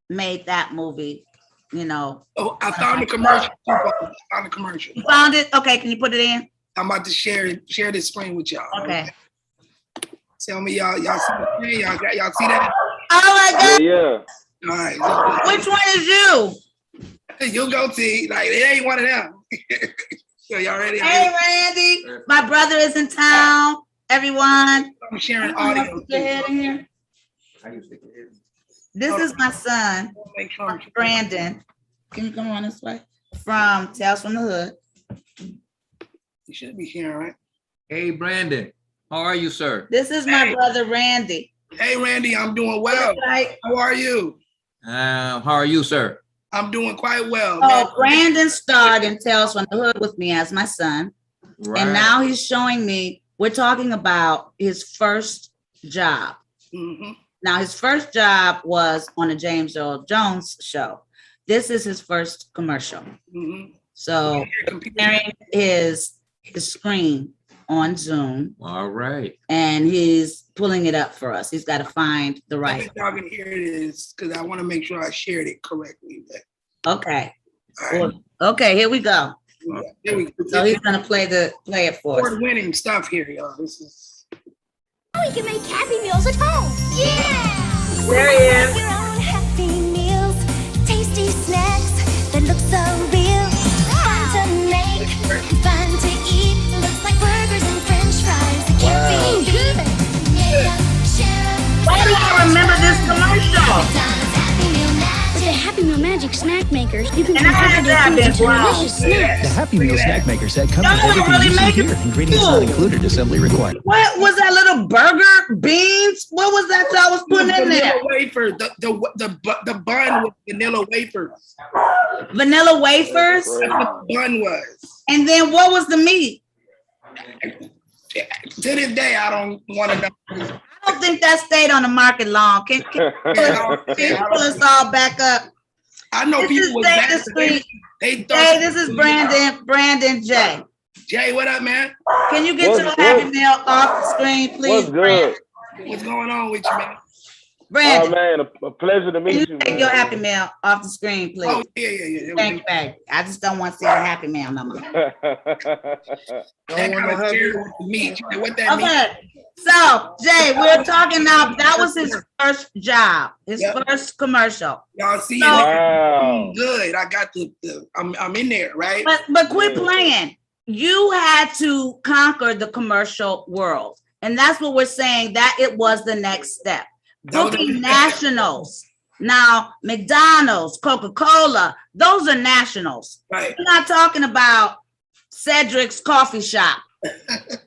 made that movie, you know. Oh, I found the commercial. I found the commercial. You found it? Okay, can you put it in? I'm about to share this screen with y'all. Okay. Tell me y'all see the screen? Y'all see that? Oh my God. Yeah. All right. Which one is you? You'll go see. Like, it ain't one of them. So y'all ready? Hey, Randy. My brother is in town. Everyone. I'm sharing audio. Get in here. This is my son, Brandon. Can you come on this way? From Tales from the Hood. You should be here, right? Hey, Brandon, how are you, sir? This is my brother, Randy. Hey, Randy, I'm doing well. Right. How are you? How are you, sir? I'm doing quite well. Oh, Brandon starred in Tales from the Hood with me as my son. Right. And now he's showing me, we're talking about his first job. Mm-hmm. Now, his first job was on a James Earl Jones show. This is his first commercial. Mm-hmm. So, sharing his screen on Zoom, All right. and he's pulling it up for us. He's got to find the I right. think y'all can hear this because I want to make sure I shared it correctly. Okay. All right. Okay, here we go. There we go. So he's gonna play it for us. Award-winning stuff here, y'all. This is. We can make Happy Meals at home. Yeah! There he is. Your own Happy Meals, tasty snacks that look so real. Fun to make, fun to eat. Looks like burgers and French fries. It can't be good. Yeah, share. Why do I remember this commercial? McDonald's Happy Meal Magic. With the Happy Meal Magic snack makers, you can And I had that configure been your wrong. delicious snacks. The Happy Meal Snack Maker set comes with Y'all everything really you see make it here. Ingredients not cool. included, assembly required. What was that little burger? Beans? What was that y'all was putting in there? Vanilla wafer. The bun with vanilla wafers. Vanilla wafers? That's what the bun was. And then what was the meat? To this day, I don't want to know. I don't think that stayed on the market long. Can you pull us all back up? I know This people is was Jay mad, the but they Street. thought. Hey, this is Brandon J. Jay, what up, man? Can you get What's your good? Happy Meal off the screen, please, What's good? What's going on with you, man? Oh Brandon, man, a pleasure to can meet you you. take Man. your Happy Meal off the screen, please? Oh, yeah. Thank you, babe. I just don't want to see the Happy Meal no more. That Don't want kind no of happy. scared with the meat. What that means? Okay, so Jay, we're talking now. That was his first job, his Yep. first commercial. Y'all see No. it? Wow. Good. I got I'm in there, right? But quit Yeah. playing. You had to conquer the commercial world, and that's what we're saying. That it was the next step. That was the Booking next step. nationals. Now, McDonald's, Coca-Cola, those are nationals. Right. We're not talking about Cedric's coffee shop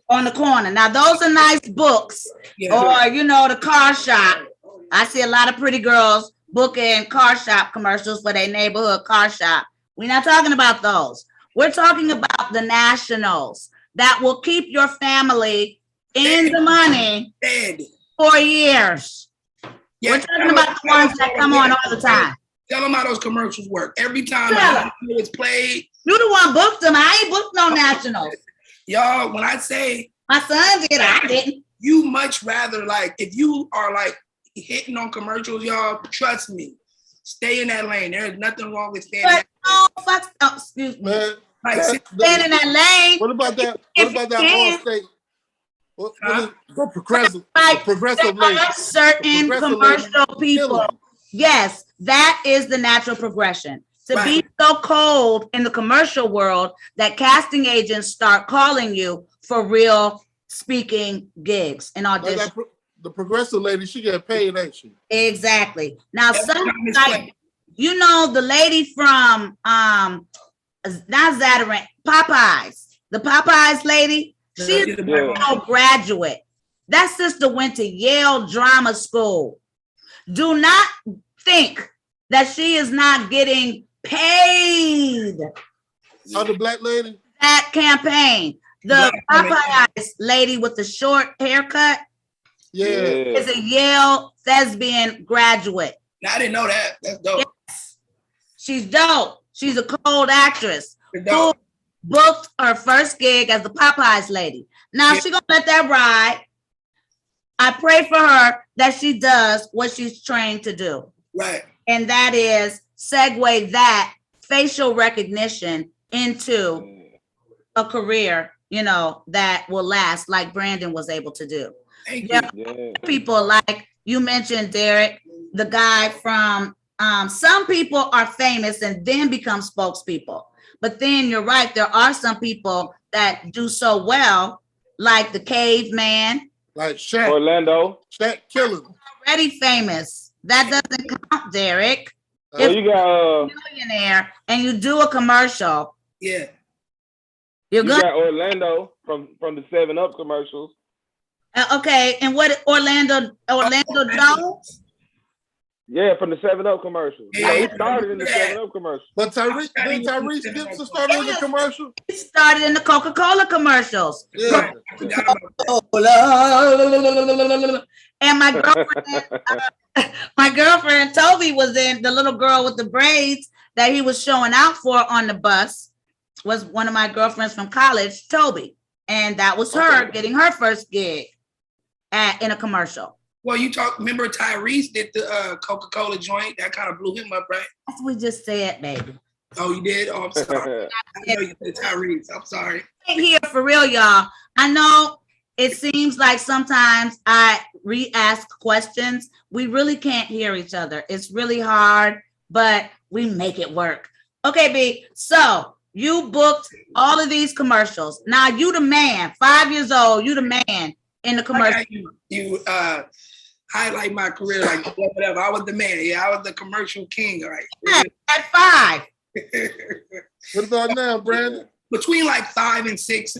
on the corner. Now, those are nice books, Yeah. or the car shop. I see a lot of pretty girls booking car shop commercials for their neighborhood car shop. We're not talking about those. We're talking about the nationals that will keep your family in the money Dead. for years. Yeah, We're talking about the ones that come on all the time. Tell them how those commercials work. Every time Tell 'em. it's played, You the one booked them. I ain't booked no nationals. y'all, when I say My son did. I didn't. you much rather, like, if you are like hitting on commercials, y'all, trust me, stay in that lane. There is nothing wrong with staying in But that no, fuck. Oh, excuse me. Man, like, see, Stand in that lane. what about that? What If about you that can. all state? What Huh? is the progressive? Like, The progressive there lady. are certain Progressive commercial lady people. killing. Yes, that is the natural progression. To be Right. so cold in the commercial world that casting agents start calling you for real speaking gigs and Like auditions. the progressive lady, she get paid, ain't she? Exactly. Now, Every some time it's like played. the lady from not Zatarant, Popeyes, the Popeyes lady, she's Yeah. a graduate. That sister went to Yale Drama School. Do not think that she is not getting paid. Oh, the black lady? That campaign, the Black women. Popeyes lady with the short haircut Yeah. is a Yale thespian graduate. I didn't know that. That's dope. She's dope. She's a cold actress That's who dope. booked her first gig as the Popeyes lady. Now Yeah. she gonna let that ride. I pray for her that she does what she's trained to do. Right. And that is segue that facial recognition into a career, that will last like Brandon was able to do. Thank Yeah. you. Yeah. People like you mentioned, Derek, the guy from, some people are famous and then become spokespeople. But then you're right, there are some people that do so well, like the caveman. Like Shaq. Orlando. Shaq killing. already famous. That doesn't count, Derek. Well, you got Millionaire and you do a commercial. Yeah. You're you good. got Orlando from the 7-Up commercials. Okay, and what Orlando Jones? Yeah, from the 7-Up commercials. You know, he Yeah. started in the 7-Up commercial. But Tyrese Gibson started in the commercial. He started in the Coca-Cola commercials. Yeah. I forgot about that. And my girlfriend Toby was in the little girl with the braids that he was showing out for on the bus. Was one of my girlfriends from college, Toby, and that was her getting her first gig in a commercial. Well, remember Tyrese did the Coca-Cola joint? That kind of blew him up, right? That's what we just said, baby. Oh, you did? Oh, I'm sorry. I know you said Tyrese. I'm sorry. Here for real, y'all. I know it seems like sometimes I re-ask questions. We really can't hear each other. It's really hard, but we make it work. Okay, B. So you booked all of these commercials. Now you the man, 5 years old, you the man in the commercial. You highlight my career like whatever. I was the man. Yeah, I was the commercial king, all right? At 5. What about now, Brandon? Between like 5 and 6.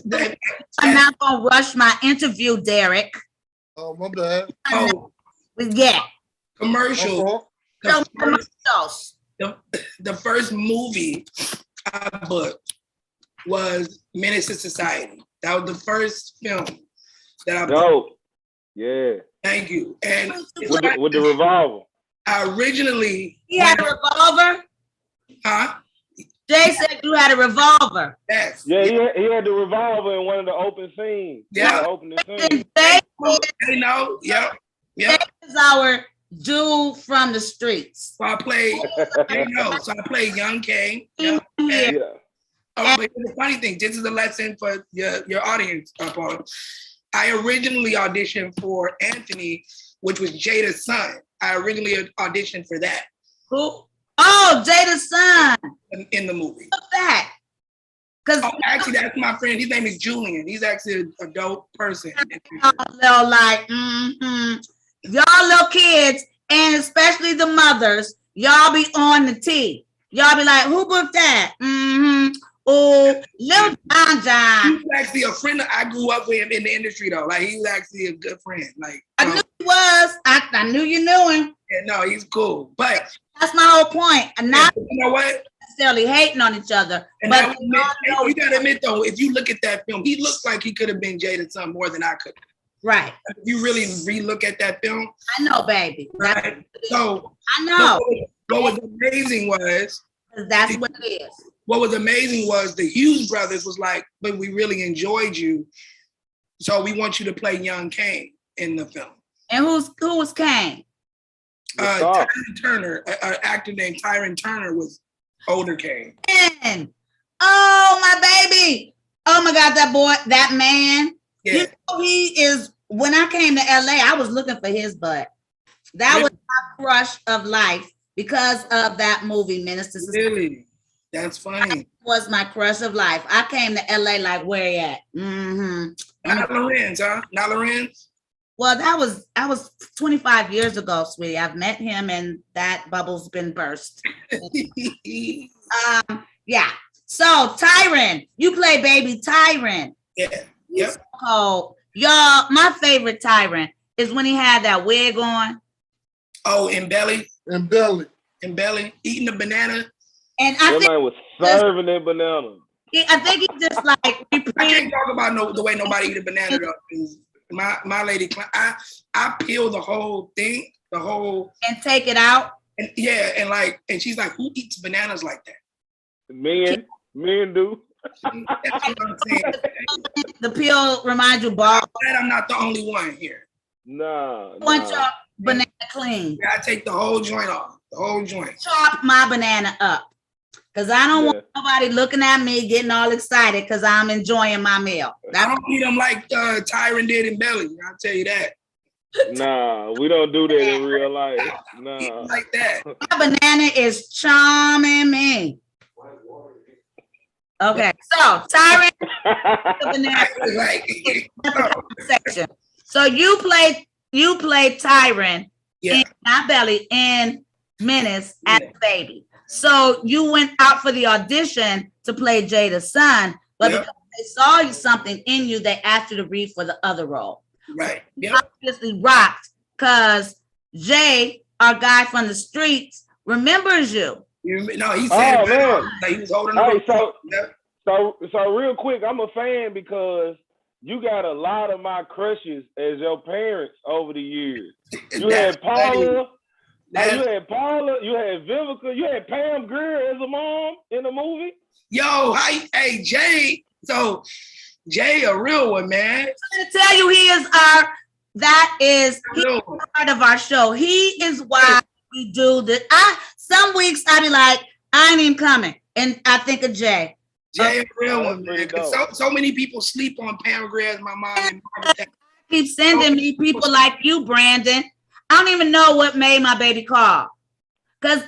I'm not gonna rush my interview, Derek. Oh, my bad. Oh, Yeah. commercial. So The first, commercials. the first movie I booked was Menace to Society. That was the first film that I booked. Dope. Yeah. Thank you. And With the revolver. I originally, He had a revolver. huh? Jay said you had a revolver. Yes. Yeah, he had the revolver in one of the open scenes. Yeah. The opening And scene. Jay They know. Yep. Yep. is our dude from the streets. So I played. They know. So I played Young Kane. Yep. Yeah. Yeah. Oh, but the funny thing, this is a lesson for your audience, Paula. I originally auditioned for Anthony, which was Jada's son. I originally auditioned for that Who? Oh, Jada's son. in the movie. What's that? Because Oh, actually, that's my friend. His name is Julian. He's actually a dope person. y'all like, y'all little kids, and especially the mothers, y'all be on the T. Y'all be like, who booked that? Oh, little John. He's actually a friend. I grew up with him in the industry, though. Like, he's actually a good friend. Like, I knew he was. I knew you knew him. yeah, no, he's cool. But That's my whole point. I'm not you know what? necessarily hating on each other, And but you gotta admit, though, if you look at that film, he looks like he could have been Jada's son more than I could. right. If you really re-look at that film, I know, baby. right? So I know. what was amazing was That's what it is. what was amazing was the Hughes brothers was like, but we really enjoyed you, so we want you to play Young Kane in the film. And who was Kane? Tyron Turner, an actor named Tyron Turner was older Kane. Man. Oh, my baby. Oh my God, that boy, that man. Yeah. You know, he is, when I came to LA, I was looking for his butt. That was my crush of life because of that movie, Minister Society. Really? That's funny. Was my crush of life. I came to LA like, where you at? Mm-hmm. Not Lorenz, huh? Not Lorenz? Well, that was 25 years ago, sweetie. I've met him and that bubble's been burst. Yeah. So Tyron, you play baby Tyron. Yeah. Yep. Oh, y'all, my favorite Tyron is when he had that wig on. Oh, in Belly, And Belly. eating the banana. And I That think man was serving that banana. he just like I can't talk about the way nobody eat a banana though. 'Cause My lady, I peel the whole thing, and take it out. and yeah, and she's like, who eats bananas like that? Men do. That's what I'm saying. The peel reminds you, ball. Glad I'm not the only one here. Nah. Want your banana clean. I take the whole joint off, the whole joint. Chop my banana up. Because I don't want nobody looking at me getting all excited because I'm enjoying my meal. I don't eat them like Tyron did in Belly. I'll tell you that. Nah, we don't do that in real life. Nah. Eat 'em like that. My banana is charming me. Okay, so Tyron, the banana Like, section. So you played Tyron Yeah. not Belly, in Menace as a baby. So you went out for the audition to play Jada's son, but because they saw you something in you, they asked you to read for the other role. Right. You obviously rocked because Jay, our guy from the streets, remembers you. No, he said, he was holding So real quick, I'm a fan because you got a lot of my crushes as your parents over the years. You had Paula, you had Vivica, you had Pam Grier as a mom in the movie. Yo, hey, Jay. So Jay, a real one, man. I'm gonna tell you, he's part of our show. He is why we do this. Some weeks I be like, I ain't even coming, and I think of Jay. Jay, a real one, man. So many people sleep on Pam Grier as my mom. And keep sending me people like you, Brandon. I don't even know what made my baby call. Because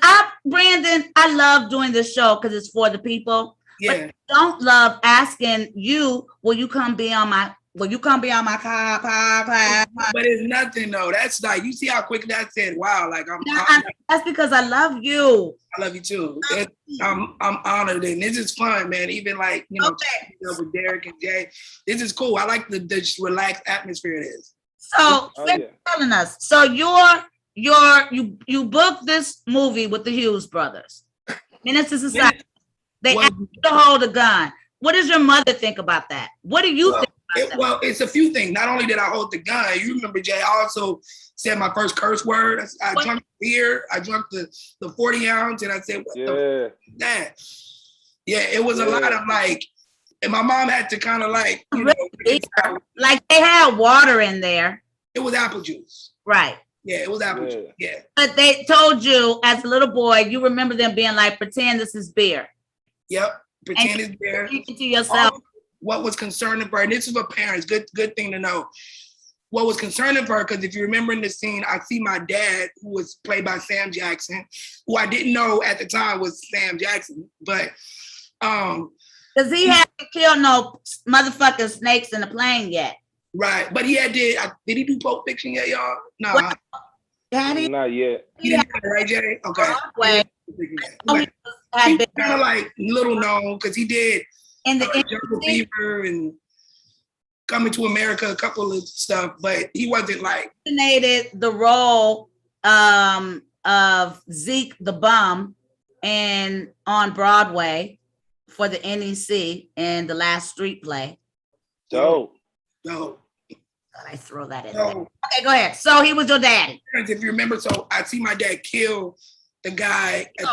Brandon, I love doing this show because it's for the people. Yeah. But I don't love asking you, will you come be on my class? But it's nothing though. That's like, you see how quick that said, wow, like that's because I love you. I love you too. I'm honored, and this is fun, man. Even like, with Derek and Jay, this is cool. I like the just relaxed atmosphere it is. So telling us, so you booked this movie with the Hughes brothers. Menace to Society. They asked you to hold a gun. What does your mother think about that? What do you think about that? Well, it's a few things. Not only did I hold the gun, you remember, Jay, I also said my first curse word. I drank beer. I drank the 40 ounce, and I said, what the that? Yeah, it was a lot of like, and my mom had to kind of like, like they had water in there. It was apple juice. Right. Yeah, it was apple juice. Yeah. But they told you as a little boy, you remember them being like, pretend this is beer. Yep. Pretend it's beer. To yourself. What was concerning for her, and this is for parents, good thing to know. What was concerning for her, because if you remember in the scene, I see my dad, who was played by Sam Jackson, who I didn't know at the time was Sam Jackson, but because he hadn't killed no motherfucking snakes in the plane yet. Right, but he did he do Pulp Fiction yet, y'all? No. Daddy? Not yet. He didn't, right, Jay? Okay. He's kind of like little known because he did in the Jungle Fever and Coming to America, a couple of stuff, but he wasn't like the role of Zeke the Bum and on Broadway for the NEC in the last street play. No. I throw that in there. Okay, go ahead. So he was your daddy. If you remember, so I see my dad kill the guy at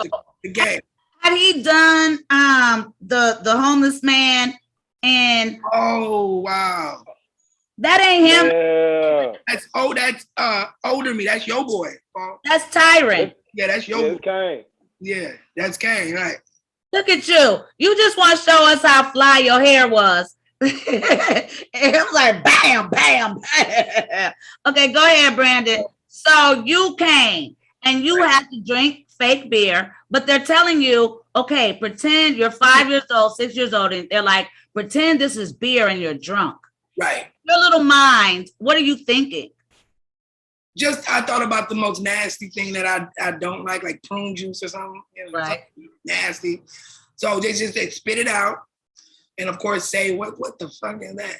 the game. Had he done the homeless man and wow. That ain't him. Yeah. That's older me. That's your boy, Paul. That's Tyron. Yeah, that's your boy. Kane. Yeah, that's Kane, right. Look at you. You just want to show us how fly your hair was. It was like bam, bam, bam. Okay, go ahead, Brandon. So you came and you had to drink fake beer, but they're telling you, okay, pretend you're 5 years old, 6 years old, and they're like, pretend this is beer and you're drunk. Right. Your little mind, what are you thinking? Just, I thought about the most nasty thing that I don't like prune juice or something. Right. Something nasty. So they spit it out. And of course say, what the fuck is that,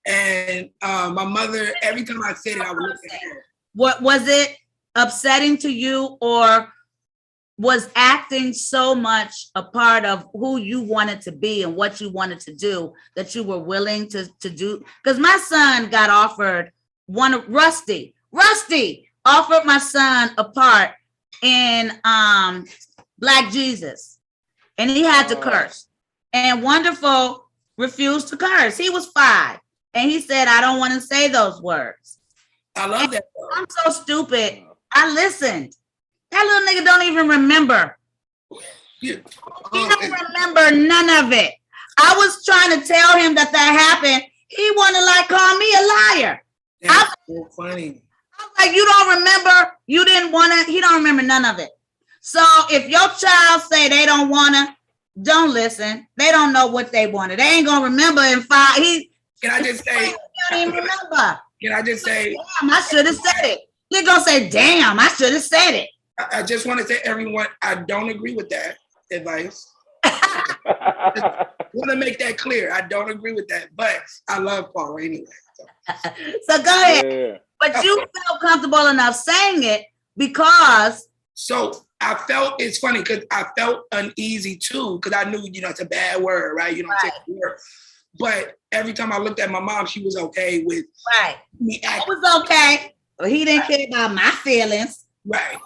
And my mother, every time I said it, I would look at her. What was it upsetting to you, or was acting so much a part of who you wanted to be and what you wanted to do that you were willing to do? Because my son got offered Rusty offered my son a part in Black Jesus, and he had to curse. And Wonderful refused to curse. He was 5. And he said, I don't want to say those words. I love that. I'm so stupid. I listened. That little nigga don't even remember. He don't remember none of it. I was trying to tell him that happened. He wanted to call me a liar. That's so funny. I was like, you don't remember? You didn't want to? He don't remember none of it. So if your child say they don't want to, don't listen. They don't know what they wanted. They ain't gonna remember in 5. Can I just say? He don't even remember. Can I just say? Damn, I should have said it. You're gonna say, damn, I should have said it. I just want to say, everyone, I don't agree with that advice. I want to make that clear. I don't agree with that, but I love Paula anyway. So go ahead. Yeah. But you felt comfortable enough saying it because. So I felt, it's funny because I felt uneasy too, because I knew, it's a bad word, right? You don't say the word. But every time I looked at my mom, she was okay with me acting. It was okay. But he didn't care about my feelings. Right.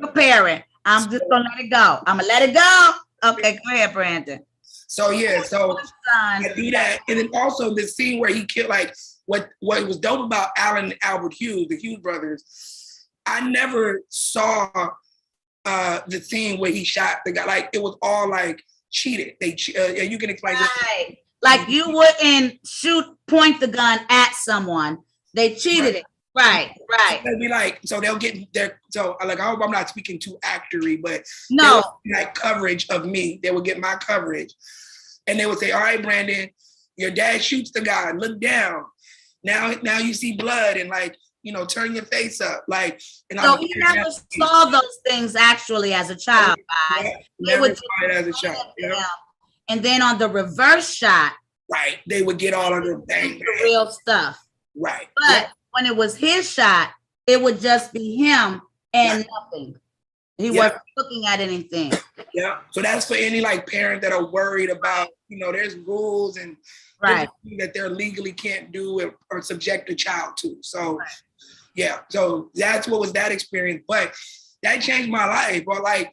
Preparing. I'm just gonna let it go. I'm gonna let it go. Okay, go ahead, Brandon. So I do that, and then also the scene where he killed. Like what was dope about Alan and Albert Hughes, the Hughes brothers. I never saw the scene where he shot the guy. Like it was all like cheated. You can explain right. Like you wouldn't point the gun at someone. They cheated it. Right. They'll be like, so they'll get their, so like, I hope I'm not speaking too actory, but no, like coverage of me. They would get my coverage, and they would say, "All right, Brandon, your dad shoots the guy. Look down. Now you see blood, and like, turn your face up, like." And so you never saw those things actually as a child, guys. Never saw it as a child. Yeah. And then on the reverse shot, right, they would get all of the bang, the real stuff. Right, but when it was his shot, it would just be him and nothing. He wasn't looking at anything. Yeah. So that's for any like parent that are worried about, there's rules and that they legally can't do or subject a child to. So yeah. So that's what was that experience. But that changed my life. Or like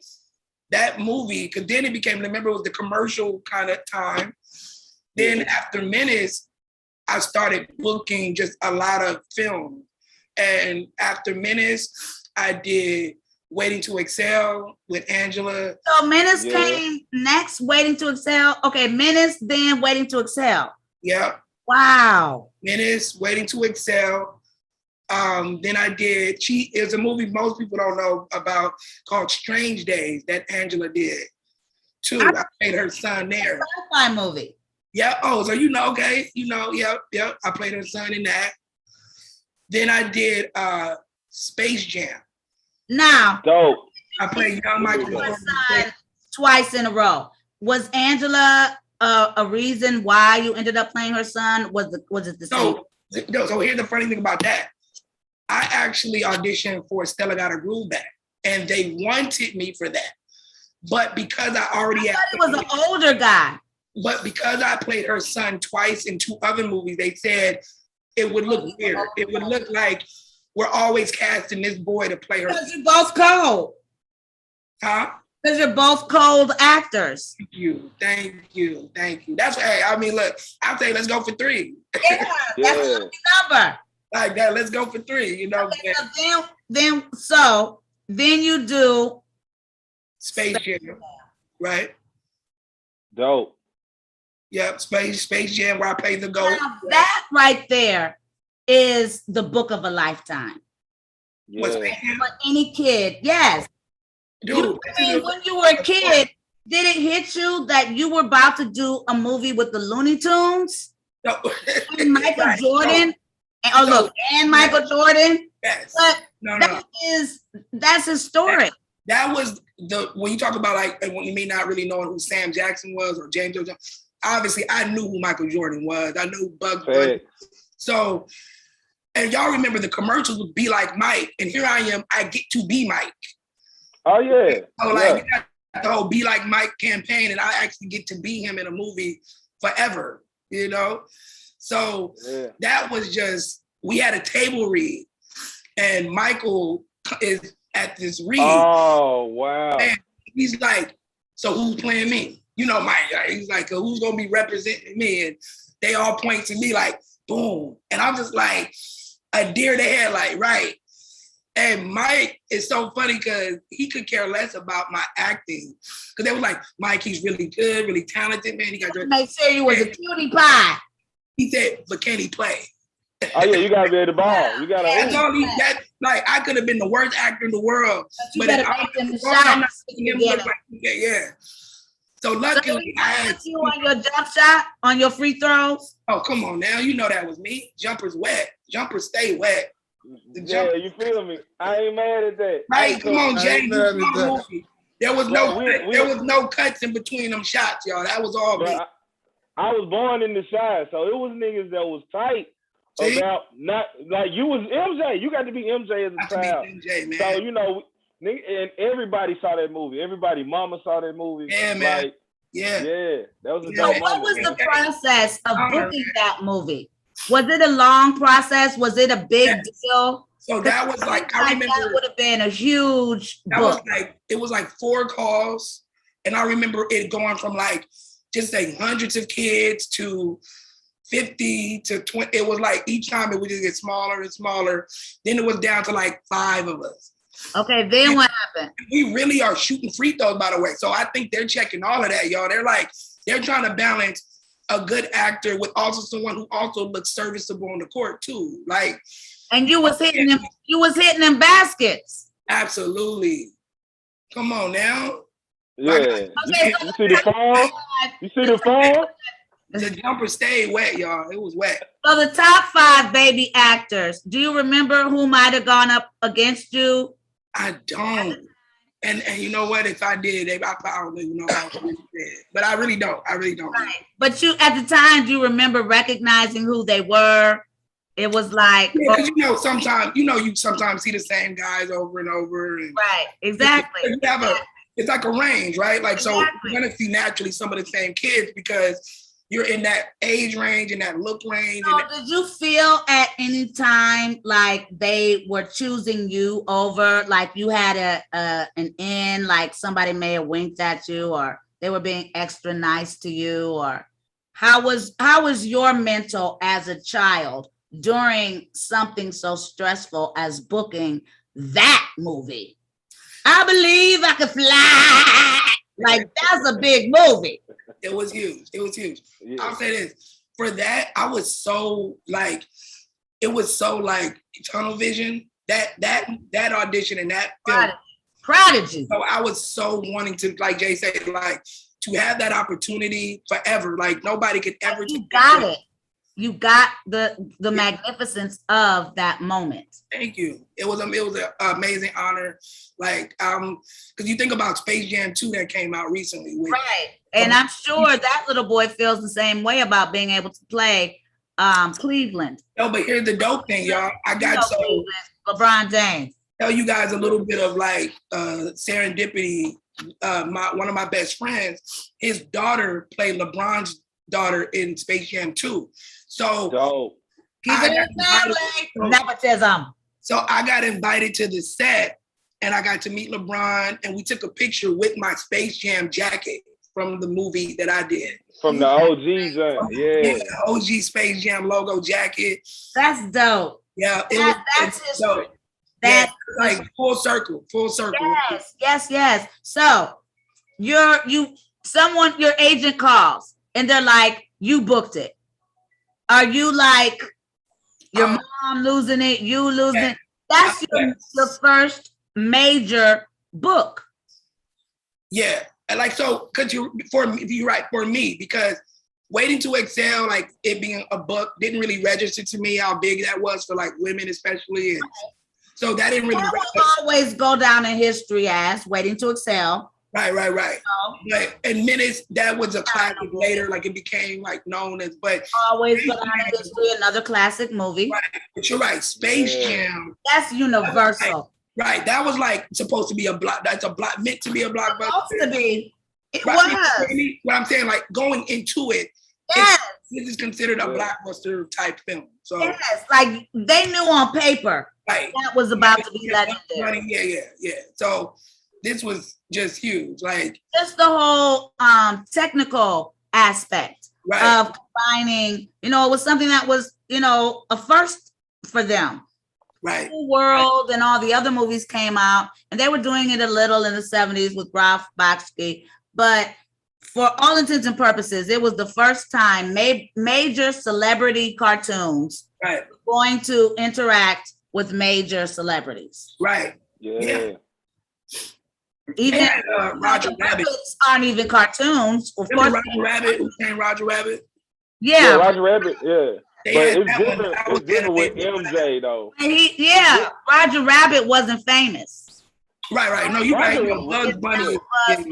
that movie, because then it became, remember, it was the commercial kind of time. Then after Menace, I started booking just a lot of film. And after Menace, I did Waiting to Excel with Angela. So Menace came next, Waiting to Excel. Okay, Menace, then Waiting to Excel. Yeah. Wow. Menace, Waiting to Excel. Then I did, it's a movie most people don't know about called Strange Days that Angela did too. I played her son there. Sci-fi movie. Yeah. Oh, so okay. Yep. I played her son in that. Then I did Space Jam. Now, dope. I played young Michael Jordan twice in a row. Was Angela a reason why you ended up playing her son? Was it the same? So here's the funny thing about that. I actually auditioned for Stella Got a Groove Back, and they wanted me for that. But because I already was an older guy. But because I played her son twice in 2 other movies, they said it would look weird. It would look like we're always casting this boy to play her. Because you're both cold. Huh? Because you're both cold actors. Thank you. That's look, I'll say let's go for 3. Yeah, that's a number. Like that, let's go for 3, Okay, so then you do Space Jam, right? Dope. Yep, Space Jam where I played the ghost. Now, that right there is the book of a lifetime. Yeah. For any kid, yes. Dude, when you were a kid, did it hit you that you were about to do a movie with the Looney Tunes? No. And Michael Jordan? And Michael Jordan? Yes. But that's his story. That was when you talk about like when you may not really know who Sam Jackson was or James Jones. Obviously, I knew who Michael Jordan was. I knew Bugs Bunny. So, and y'all remember the commercials would be like Mike, and here I am. I get to be Mike. Oh yeah. So like the whole "Be Like Mike" campaign, and I actually get to be him in a movie forever. So that was just, we had a table read, and Michael is at this read. Oh wow. And he's like, so who's playing me? Mike. He's like, who's gonna be representing me? And they all point to me like, boom. And I'm just like, a deer in the headlight, right? And Mike is so funny because he could care less about my acting. Because they were like, Mike, he's really good, really talented, man. He got make sure you was a cutie pie. He said, but can he play? Oh yeah, you gotta be able to ball. You gotta. That's all like I could have been the worst actor in the world, but I'm not him look like, yeah. So luckily, I had you on your jump shot, on your free throws. Oh come on now, that was me. Jumpers wet, jumpers stay wet. Yeah, you feel me? I ain't mad at that. Right, come on, I Jay. ain't You mad at saw the that. movie. There was no cuts in between them shots, y'all. That was all me. I was born in the Shire, so it was niggas that was tight about not like you was MJ. You got to be MJ as a child. MJ, man. So you know, and everybody saw that movie. Everybody, mama saw that movie. Yeah, man. Like, yeah, that was a So dope what was moment. the process of booking that movie? Was it a long process? Was it a big deal? So that was like, I remember that would have been a huge that book. it was like 4 calls, and I remember it going from like just like hundreds of kids to 50 to 20. It was like each time it would just get smaller and smaller. Then it was down to like 5 of us. Okay, then what happened? We really are shooting free throws, by the way. So I think they're checking all of that, y'all. They're trying to balance a good actor with also someone who also looks serviceable on the court too. Like, and you was hitting them. You was hitting them baskets. Absolutely. Come on now. Yeah. Okay, you see the fall? You see the fall? The jumper stayed wet, y'all. It was wet. So the top 5 baby actors. Do you remember who might have gone up against you? I don't. And you know what? If I did, I don't even know how I really did. But I really don't. Right. But you, at the time, do you remember recognizing who they were? It was like, because sometimes you sometimes see the same guys over and over. And right, exactly. It's like a range, right? Like, exactly. So you're gonna see naturally some of the same kids because you're in that age range and that look range. So did you feel at any time like they were choosing you over, like you had an in, like somebody may have winked at you, or they were being extra nice to you, or how was your mental as a child during something so stressful as booking that movie? I believe I could fly. Like, that's a big movie. It was huge. Yeah. I'll say this. For that, I was so like, it was so like tunnel vision. That audition and that film. Prodigy. So I was so wanting to, like Jay said, like to have that opportunity forever. Like nobody could ever. You got it. You got the magnificence of that moment. Thank you. It was an amazing honor. Like, because you think about Space Jam 2 that came out recently. Right. And I'm sure that little boy feels the same way about being able to play Cleveland. No, but here's the dope thing, y'all. I got LeBron James. Tell you guys a little bit of like serendipity. One of my best friends, his daughter played LeBron's daughter in Space Jam 2. So dope. Nepotism. So I got invited to the set and I got to meet LeBron and we took a picture with my Space Jam jacket from the movie that I did. From the OG joint, yeah. The OG Space Jam logo jacket. That's dope. Yeah, that's history. Dope. That's like full circle. Yes. So your agent calls and they're like, you booked it. Are you like your mom losing it, you losing it? That's your first major book. Yeah. And like, so, you're right, for me, because Waiting to Exhale, like it being a book, didn't really register to me how big that was for like women, especially. And so that didn't really always go down in history as Waiting to Exhale. Right. But and Minutes, that was a classic later, like it became like known as, but always go down in history, another classic movie. Right. But you're right, Space Jam. That's universal. Right. That was like supposed to be meant to be a blockbuster. Supposed to be. It was. What I'm saying, like going into it, yes. This is considered a blockbuster type film. So yes, like they knew on paper that was about to be legendary. Yeah. So this was just huge. Like just the whole technical aspect of combining, it was something that was, a first for them. Right. World and all the other movies came out and they were doing it a little in the 70s with Ralph Bakshi, but for all intents and purposes, it was the first time major celebrity cartoons going to interact with major celebrities. Right. Yeah. Even Roger Rabbit aren't even cartoons. Of course, Roger Rabbit. Who came Roger Rabbit? Yeah, Roger Rabbit. Yeah. They But had it's that one. different. That was It's different with animated. MJ though. Yeah, Roger Rabbit wasn't famous. Right. No, you're right. Roger No, Bugs Bunny is was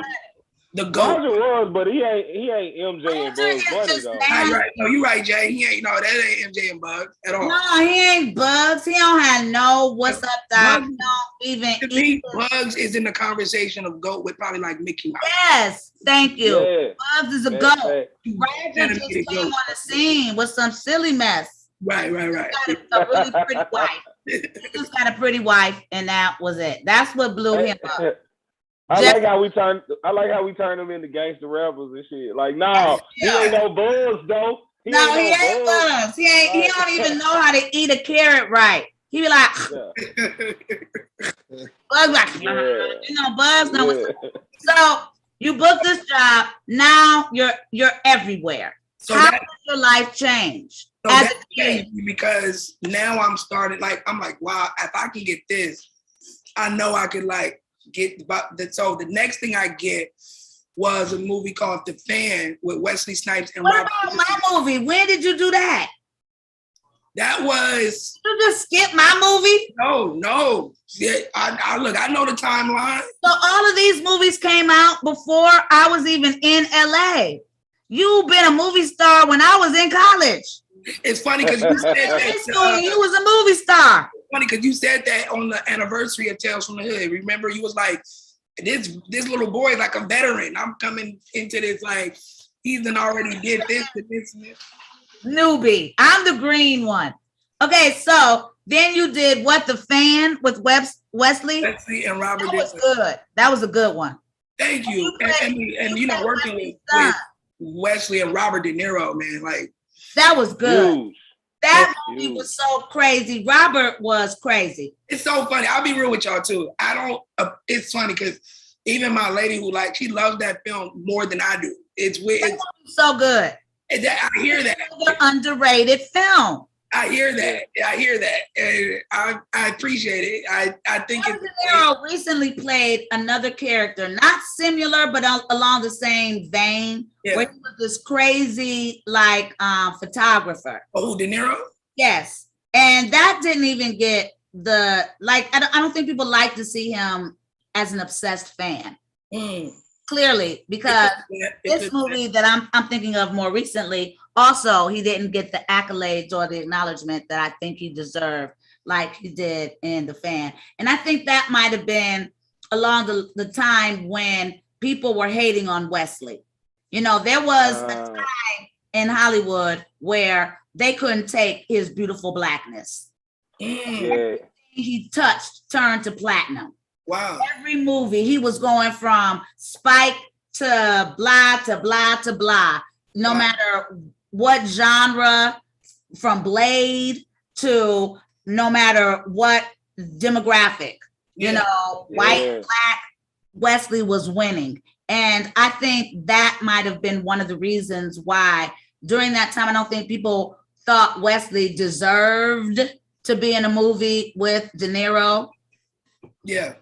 the GOAT. Roger was, but he ain't MJ and Bugs Bunny though. Right. No, you're right, Jay. He ain't. No, that ain't MJ and Bugs at all. No, he ain't Bugs. He don't have no what's up, dog. Bugs- He don't even To me, Bugs is in the conversation of GOAT with probably like Mickey Mouse. Yes, thank you. Yeah. Bugs is a That's goat. fact. Roger just came on the scene with some silly mess. Right. He got a really pretty wife. He just got a pretty wife, and that was it. That's what blew him up. I like how we turn them into gangster rappers and shit. Like, no, he ain't no Bugs though. He ain't Bugs. He don't even know how to eat a carrot right. He be like, Bugs like, Bugs know what's up. So you booked this job. Now you're everywhere. So how that- did your life change? So As that a kid? changed me because now I'm like, wow, if I can get this, I know I could like get about that. So the next thing I get was a movie called The Fan with Wesley Snipes and What Robert. about my movie? When did you do that? That was You just skip my movie? no. Yeah, I look, I know the timeline. So all of these movies came out before I was even in LA. You've been a movie star when I was in college. It's funny because you said High that. school, and you was a movie star. Funny because you said that on the anniversary of Tales from the Hood. Remember, you was like, this little boy is like a veteran. I'm coming into this like he's done already did this and this and this. Newbie. I'm the green one. Okay, so then you did what? The Fan with Wesley? Wesley and Robert. That was good. That was a good one. Thank you. And you know, working with Wesley and Robert De Niro, man, like that was good. Huge. That That's movie huge. was so crazy. Robert was crazy. it's so funny. I'll be real with y'all too. I don't. It's funny because even my lady who like she loves that film more than I do. It's weird. That movie's so good. I hear that. Another underrated film. I hear that. And I appreciate it. I think Robert it's De Niro recently played another character, not similar, but along the same vein, Yeah. where he was this crazy like photographer. Oh, De Niro. Yes, and that didn't even get the like. I don't think people like to see him as an obsessed fan. Clearly, because this movie that I'm thinking of more recently, also he didn't get the accolades or the acknowledgement that I think he deserved, like he did in The Fan. And I think that might have been along the time when people were hating on Wesley. You know, there was a time in Hollywood where they couldn't take his beautiful blackness. Yeah. He touched turned to platinum. Wow. Every movie, he was going from Spike to blah to blah to blah. No matter what genre, from Blade to no matter what demographic, you know, white, black, Wesley was winning. And I think that might have been one of the reasons why during that time, I don't think people thought Wesley deserved to be in a movie with De Niro. Yeah.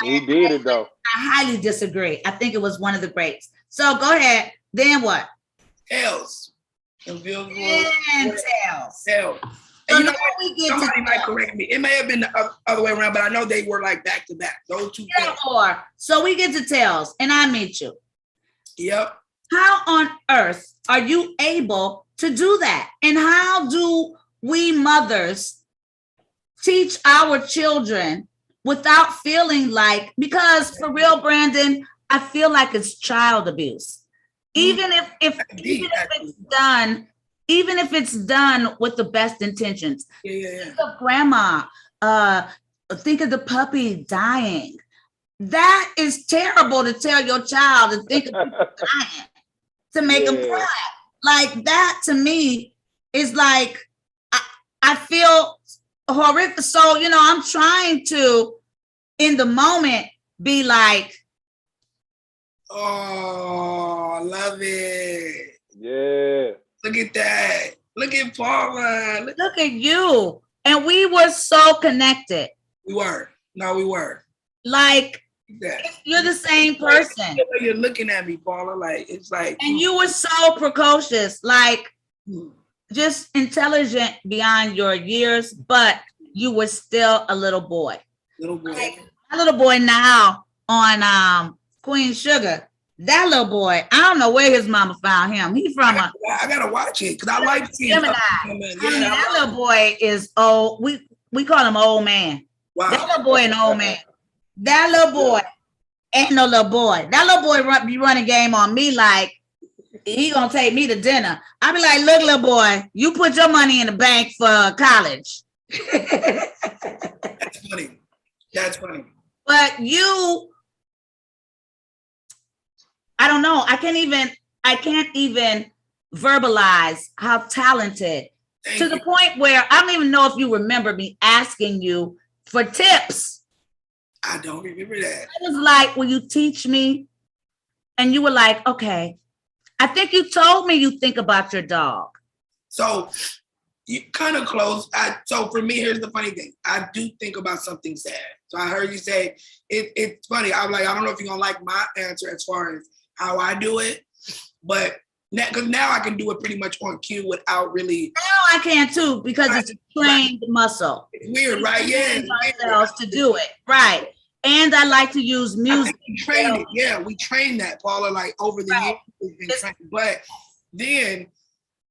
He did it though. I highly disagree. I think it was one of the greats. So go ahead. Then what? Tales. And Tales. Tales. So And you know now what? we get Somebody to might correct me. It may have been the other way around, but I know they were like back to back. Those two things. So we get to Tales, and I meet you. Yep. How on earth are you able to do that? And how do we mothers teach our children without feeling like, because for real, Brandon, I feel like it's child abuse. Even if it's done with the best intentions. Think of grandma, think of the puppy dying. That is terrible to tell your child and think of people dying to make them cry. Like that to me is like, I feel horrific. So, you know, I'm trying to, in the moment, be like, oh, I love it. Yeah. Look at that. Look at Paula. Look at you. And we were so connected. We were. No, we were. Like, you're the same person. The way you're looking at me, Paula, like, it's like. And you were so precocious. Like, just intelligent beyond your years, but you were still a little boy. Little boy. Like, my little boy now on Queen Sugar, that little boy, I don't know where his mama found him. He's from I gotta watch it because I like seeing Gemini. That little boy is old. We call him old man. Wow. That little boy an old man. That little boy ain't no little boy. That little boy be running game on me like he gonna take me to dinner. I be like, look, little boy, you put your money in the bank for college. That's funny. That's funny. But I don't know. I can't even verbalize how talented to the point where I don't even know if you remember me asking you for tips. I don't remember that. I was like, will you teach me? And you were like, okay. I think you told me you think about your dog. So you kind of close. So for me, here's the funny thing. I do think about something sad. So I heard you say, it's funny. I'm like, I don't know if you're going to like my answer as far as how I do it. But because now I can do it pretty much on cue without really. Now I can too, because it's a trained muscle. It's weird, right? Yeah. Ourselves to do it. Right. And I like to use music. We trained it. Yeah, we trained that, Paula, like over the years. We've been trained. But then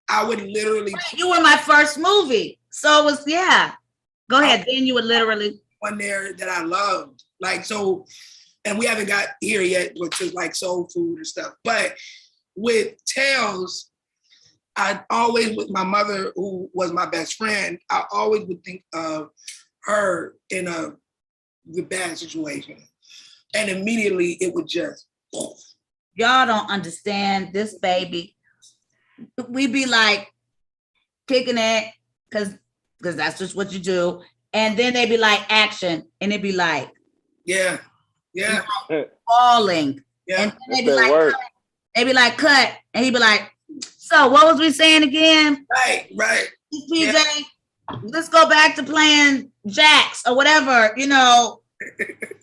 I would literally. You were my first movie. So it was, yeah. Go ahead. Then you would literally. One there that I loved. Like, so, and we haven't got here yet, which is like soul food and stuff. But with Tales, I always, with my mother, who was my best friend, I always would think of her in the bad situation. And immediately it would just. Y'all don't understand this baby. We be like kicking it because that's just what you do. And then they be like action, and it be like, yeah, falling. Yeah. And then they be like cut, and he be like, so what was we saying again? Right. PJ, let's go back to playing jacks or whatever,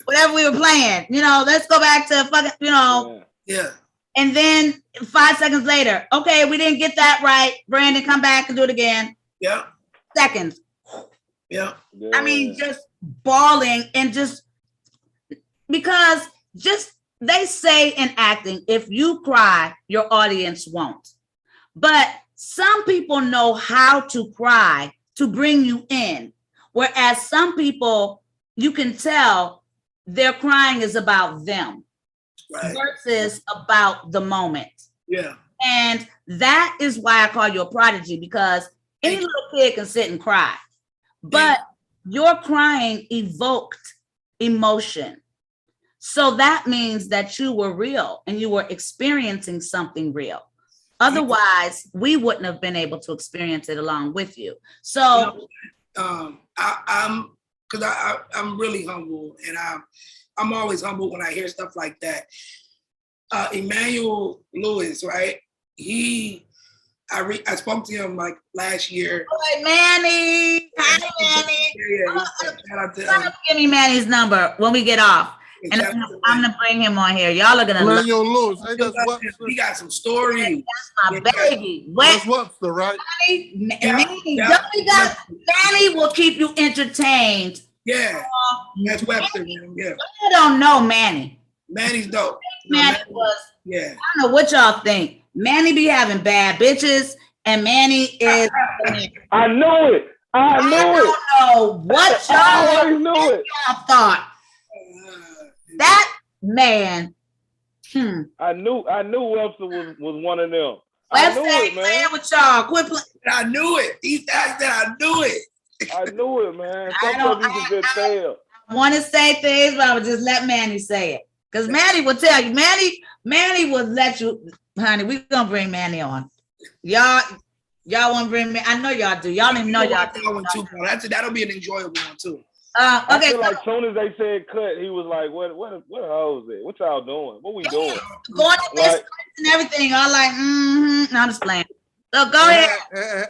whatever we were playing, let's go back to fucking, Yeah. And then 5 seconds later, okay, we didn't get that right. Brandon, come back and do it again. Yeah. Seconds. Yeah. I mean, just bawling and just because they say in acting, if you cry, your audience won't. But some people know how to cry to bring you in. Whereas some people, you can tell their crying is about them versus about the moment. Yeah. And that is why I call you a prodigy, because any little kid can sit and cry. But your crying evoked emotion. So that means that you were real and you were experiencing something real. Otherwise, we wouldn't have been able to experience it along with you. So I'm really humble, and I'm always humble when I hear stuff like that. Emmanuel Lewis, right? I spoke to him like last year. Hi, Manny. Hi, Manny. Give me Manny's number when we get off. And I'm gonna bring him on here. Y'all are gonna Emmanuel Lewis. He got some stories. That's my baby. That's Webster, right? Manny will keep you entertained. Yeah, that's Webster, man. Yeah. I don't know Manny. Manny's dope. Manny was. Yeah. I don't know what y'all think. Manny be having bad bitches, and Manny is. I knew it. I don't know what y'all thought. That man. I knew Webster was one of them. Webster ain't playing with y'all. Quit playing. I knew it. I knew it. I knew it, man. Sometimes you can just tell. I want to say things, but I would just let Manny say it. Because Manny will tell you. Manny will let you, honey, we're going to bring Manny on. Y'all want to bring me? I know y'all do. Y'all don't even know y'all do. That'll be an enjoyable one, too. Okay. I feel so, like as soon as they said cut, he was like, what the hell is it? What y'all doing? What we doing? Going to this and everything. All like, No, I'm just playing. So go ahead.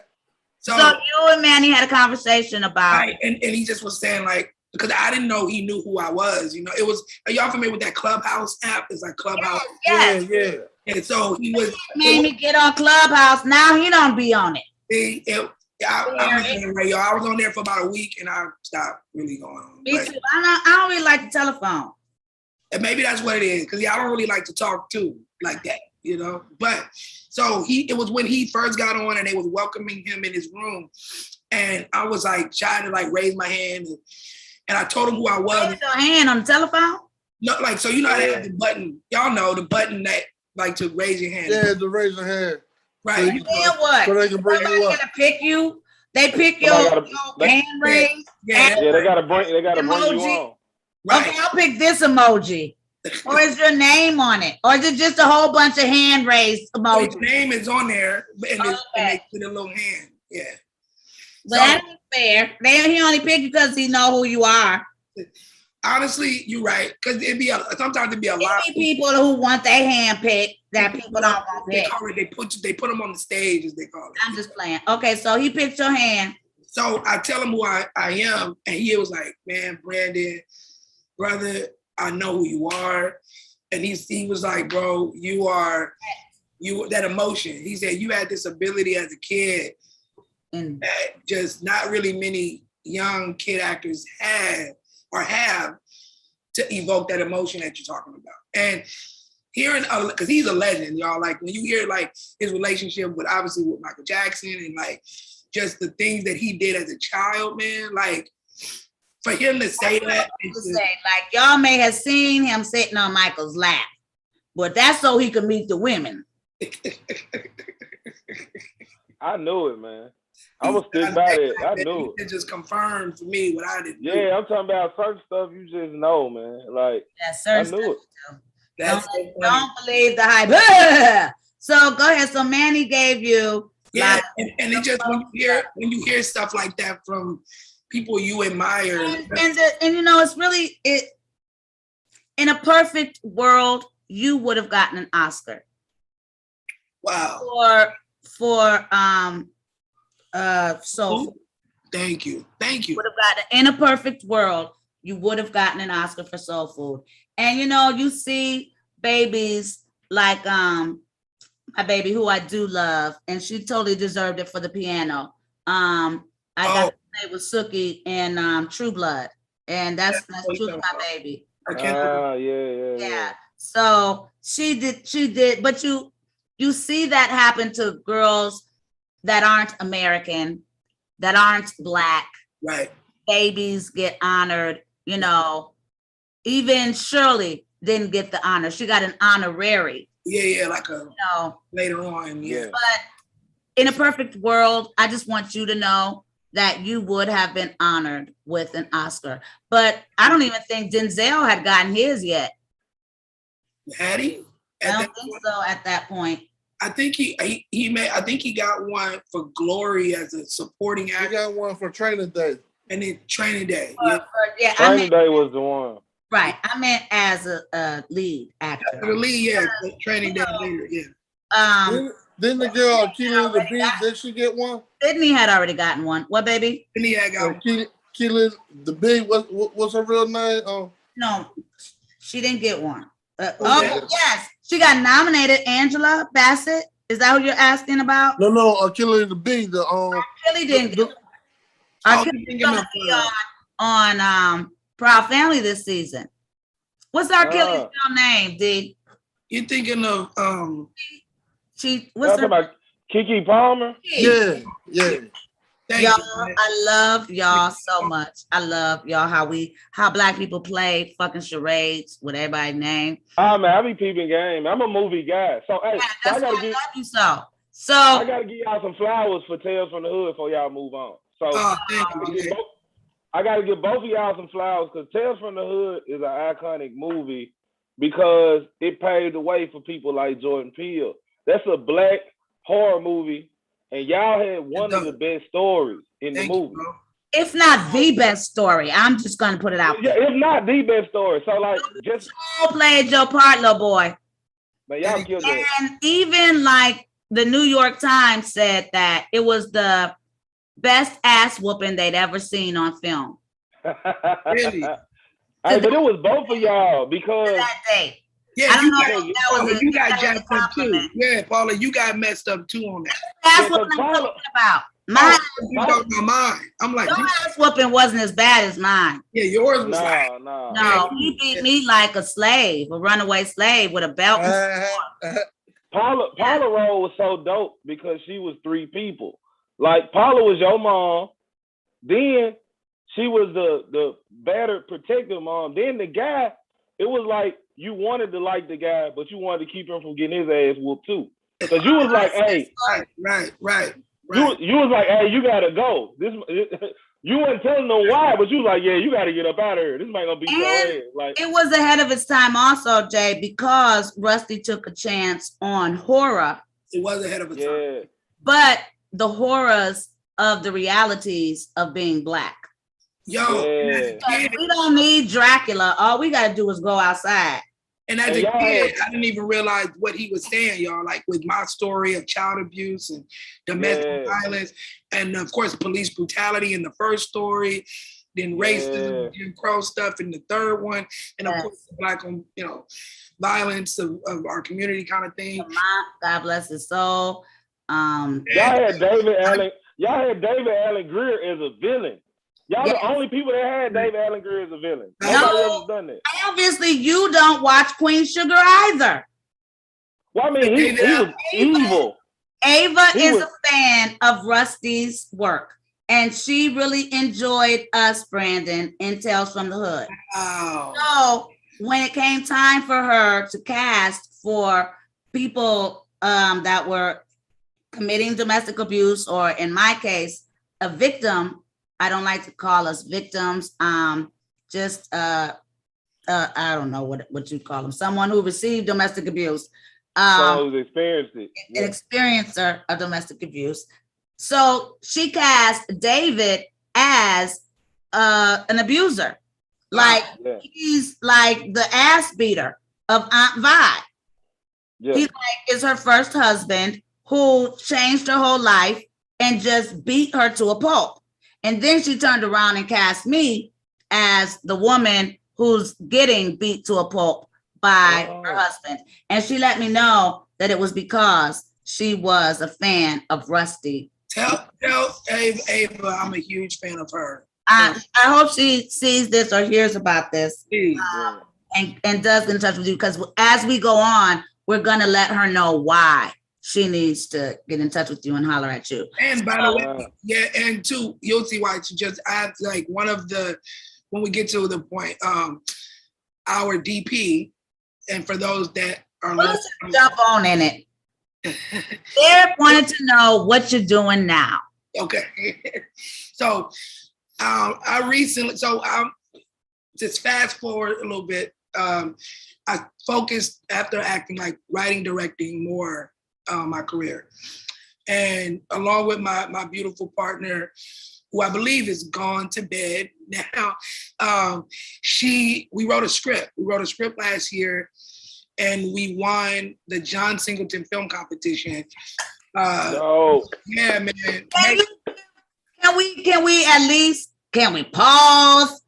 So you and Manny had a conversation about. Right, and he just was saying like, because I didn't know he knew who I was. It was, are y'all familiar with that Clubhouse app? It's like Clubhouse. Yes. Yeah. And so he was. Made me get on Clubhouse. Now he don't be on it. I was on there for about a week and I stopped really going on. Me too. I don't really like the telephone. And maybe that's what it is, because I don't really like to talk too like that, you know. But so it was when he first got on and they was welcoming him in his room, and I was like trying to like raise my hand, and I told him who I was. Raise your hand on the telephone? No, like so you know how they have the button. Y'all know the button that like to raise your hand. Yeah, to raise your hand. Right. So then what? So they can bring you up. Gonna pick you. They pick your hand raise. Yeah, they gotta bring you on. Right. Okay, I'll pick this emoji. Or is your name on it? Or is it just a whole bunch of hand raised emojis? His name is on there, and they put a little hand. Yeah. But that ain't fair. He only pick you because he know who you are. Honestly, you're right. Because sometimes it'd be a lot of people who want their hand picked that people don't want they picked. call it, they put them on the stage, as they call it. I'm just playing. Okay, so he picked your hand. So I tell him who I am, and he was like, "Man, Brandon, brother, I know who you are." And he was like, "Bro, you that emotion." He said, "You had this ability as a kid that just not really many young kid actors have to evoke that emotion that you're talking about." And hearing, because he's a legend, y'all, like when you hear like his relationship with Michael Jackson and like just the things that he did as a child, man, like for him to say that. Like y'all may have seen him sitting on Michael's lap, but that's so he could meet the women. I knew it, man. I was still by it. I knew it. It just confirmed for me what I didn't know. Yeah, I'm talking about certain stuff you just know, man. Like, I knew it. Don't believe the hype. So go ahead. So Manny gave you. Yeah, and it just when you hear stuff like that from people you admire, and you know, it's really it. In a perfect world, you would have gotten an Oscar. Wow. For Soul Food. Thank you. Would have gotten in a perfect world, you would have gotten an Oscar for Soul Food. And you know, you see babies like my baby who I do love, and she totally deserved it for the piano. I got to play with Suki in True Blood, and that's truly my baby. Yeah. So she did, but you see that happen to girls that aren't American, that aren't Black. Right. Babies get honored, you know. Even Shirley didn't get the honor. She got an honorary. Yeah, like later on. Yeah. But in a perfect world, I just want you to know that you would have been honored with an Oscar. But I don't even think Denzel had gotten his yet. Had he? I don't think so at that point. I think he got one for Glory as a supporting actor. He got one for Training Day. And then Training Day. Training Day was the one. Right. I meant as a lead actor. The lead, yeah. Training Day later, yeah. Didn't the girl Keelan the Bee, did she get one? Sydney had already gotten one. What, baby? Sydney had got one. Keelan the Bee, what's her real name? No, she didn't get one. Yes. She got nominated. Angela Bassett. Is that who you're asking about? No, Keelan the Bee. Kelly didn't get on Proud Family this season. What's our Kelly's real name, D? You're thinking of what's her about Kiki Palmer? Yeah. Y'all, I love y'all so much. I love y'all how Black people play fucking charades with everybody's name. Oh man, I be peeping game. I'm a movie guy. So hey, that's why I love you so. So I gotta give y'all some flowers for Tales from the Hood before y'all move on. So I gotta give both of y'all some flowers because Tales from the Hood is an iconic movie because it paved the way for people like Jordan Peele. That's a Black horror movie. And y'all had one of the best stories in the movie. If not the best story, I'm just gonna put it out there. Yeah, if not the best story. So like just played your part, little boy. But y'all killed it. And even like the New York Times said that it was the best ass whooping they'd ever seen on film. Really? Hey, but it was both of y'all because that day. Yeah, I don't you know got, if that Paula, was you a got jacked up too. compliment. Yeah, Paula, you got messed up too on that. That's Yeah, what 'cause I'm Paula- talking about. Mine, You talking about mine? I'm like, your ass whooping wasn't as bad as mine. yeah, yours was like, Nah. No, he beat me like a slave, a runaway slave with a belt. Paula role was so dope because she was three people. Like Paula was your mom, then she was the better protective mom. Then the guy, it was like you wanted to like the guy, but you wanted to keep him from getting his ass whooped too. Because you was like, hey, right. you was like, hey, you gotta go. You wasn't telling them why, but you was like, yeah, you gotta get up out of here. This might gonna beat your ass. Like It was ahead of its time also, Jay, because Rusty took a chance on horror. It was ahead of its time. But the horrors of the realities of being Black. Yo, We don't need Dracula. All we got to do is go outside. And as a kid, I didn't even realize what he was saying, y'all, like with my story of child abuse and domestic violence, and of course, police brutality in the first story, then racism, Jim Crow stuff in the third one, and of course, the Black on, violence of our community kind of thing. God bless his soul. Y'all had David Allen Greer as a villain. Y'all the only people that had David Allen Greer as a villain. Nobody else has done that. Obviously, you don't watch Queen Sugar either. Well, I mean, he was evil. Ava is a fan of Rusty's work, and she really enjoyed us, Brandon, in Tales from the Hood. So when it came time for her to cast for people that were committing domestic abuse, or in my case, a victim. I don't like to call us victims. I don't know what you call them. Someone who received domestic abuse. Someone who's experienced it. An experiencer of domestic abuse. So she cast David as an abuser. Like he's like the ass beater of Aunt Vi. He's like is her first husband who changed her whole life and just beat her to a pulp. And then she turned around and cast me as the woman who's getting beat to a pulp by her husband. And she let me know that it was because she was a fan of Rusty. Tell Ava I'm a huge fan of her. I hope she sees this or hears about this and does get in touch with you, because as we go on, we're going to let her know why she needs to get in touch with you and holler at you. And by the way, and two, you'll see why she just adds like one of the, when we get to the point, our DP, and for those that are let's jump on in it. Eric wanted to know what you're doing now. Okay. So I recently, just fast forward a little bit, I focused after acting, like writing, directing more my career. And along with my beautiful partner, who I believe is gone to bed now, we wrote a script. We wrote a script last year, and we won the John Singleton Film Competition. Yeah, man. Can we pause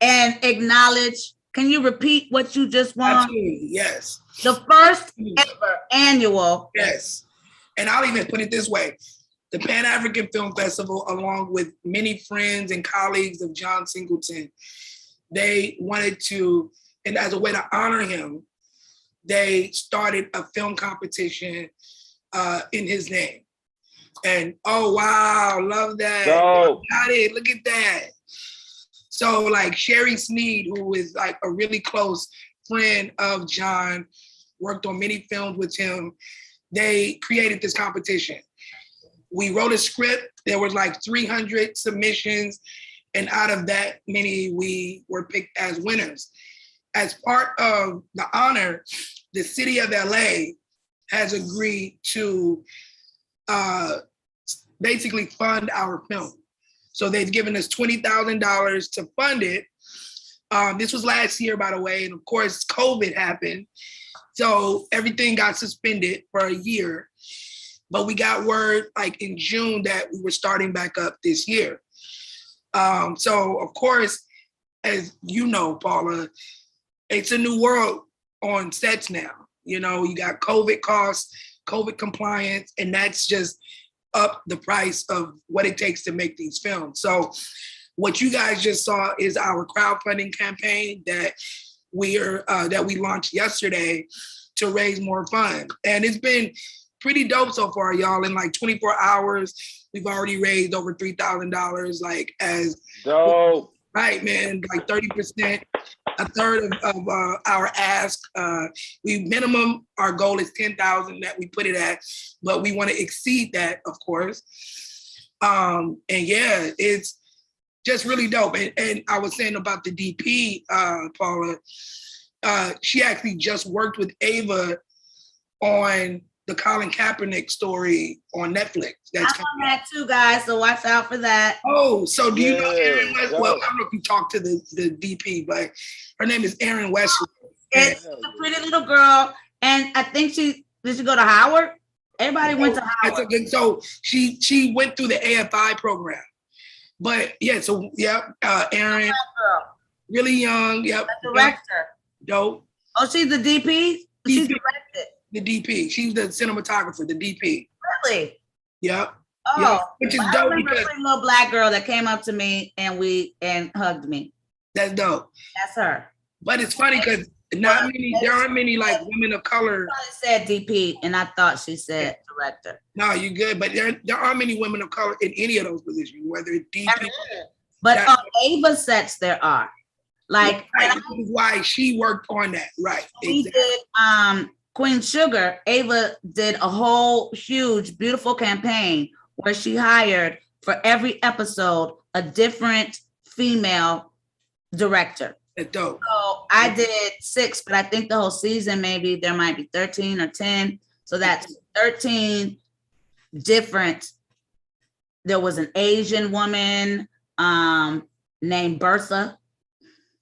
and acknowledge? Can you repeat what you just won? Absolutely, yes. The first ever annual. Yes. And I'll even put it this way. The Pan-African Film Festival, along with many friends and colleagues of John Singleton, they wanted to, and as a way to honor him, they started a film competition in his name. And oh, wow, love that. Got it, look at that. So like Sherry Sneed, who is like a really close friend of John, worked on many films with him. They created this competition. We wrote a script. There was like 300 submissions. And out of that many, we were picked as winners. As part of the honor, the city of LA has agreed to basically fund our film. So they've given us $20,000 to fund it. This was last year, by the way. And of course, COVID happened. So everything got suspended for a year. But we got word like in June that we were starting back up this year. So of course, as you know, Paula, it's a new world on sets now. You know, you got COVID costs, COVID compliance, and that's just up the price of what it takes to make these films. So what you guys just saw is our crowdfunding campaign that we launched yesterday to raise more funds. And it's been pretty dope so far, y'all. In like 24 hours, we've already raised over $3,000, like as Dope. right, man, like 30%, a third of our ask. We minimum, our goal is 10,000 that we put it at, but we want to exceed that, of course. And yeah, it's just really dope. And I was saying about the DP, Paula, she actually just worked with Ava on the Colin Kaepernick story on Netflix. That's I'm on that too, guys, so watch out for that. Oh, so do you know Erin Wesley? Yeah. Well, I don't know if you talked to the DP, but her name is Erin Wesley. It's a pretty little girl, and I think did she go to Howard? Everybody went to Howard. So she went through the AFI program. But yeah, so yeah, Erin, really young, yep. The director. Dope. Oh, she's the DP? She's directed. The DP. She's the cinematographer, the DP. Really? Yep. Oh, Yep. Which is I dope remember a because pretty little black girl that came up to me and hugged me. that's dope. That's her. But it's funny because there aren't many like women of color. I said DP, and I thought she said director. No, you good, but there aren't many women of color in any of those positions, whether it's DP. But on Ava sets there are. Like right, this is why she worked on that, right? We did Queen Sugar. Ava did a whole huge, beautiful campaign where she hired for every episode a different female director. That's dope. So I did 6, but I think the whole season maybe there might be 13 or 10. So that's 13 different. There was an Asian woman named Bertha.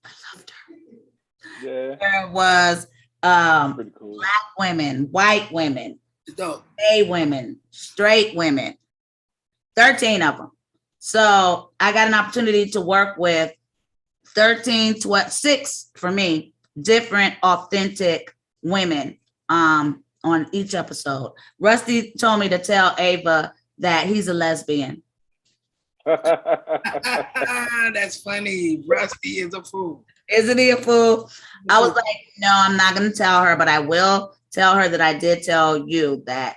I loved her. Yeah. There was Pretty cool. Black women, white women, Dope. gay women, straight women, 13 of them. So I got an opportunity to work with 6 for me, different authentic women on each episode. Rusty told me to tell Ava that he's a lesbian. That's funny. Rusty is a fool. Isn't he a fool? I was like, no, I'm not going to tell her, but I will tell her that I did tell you that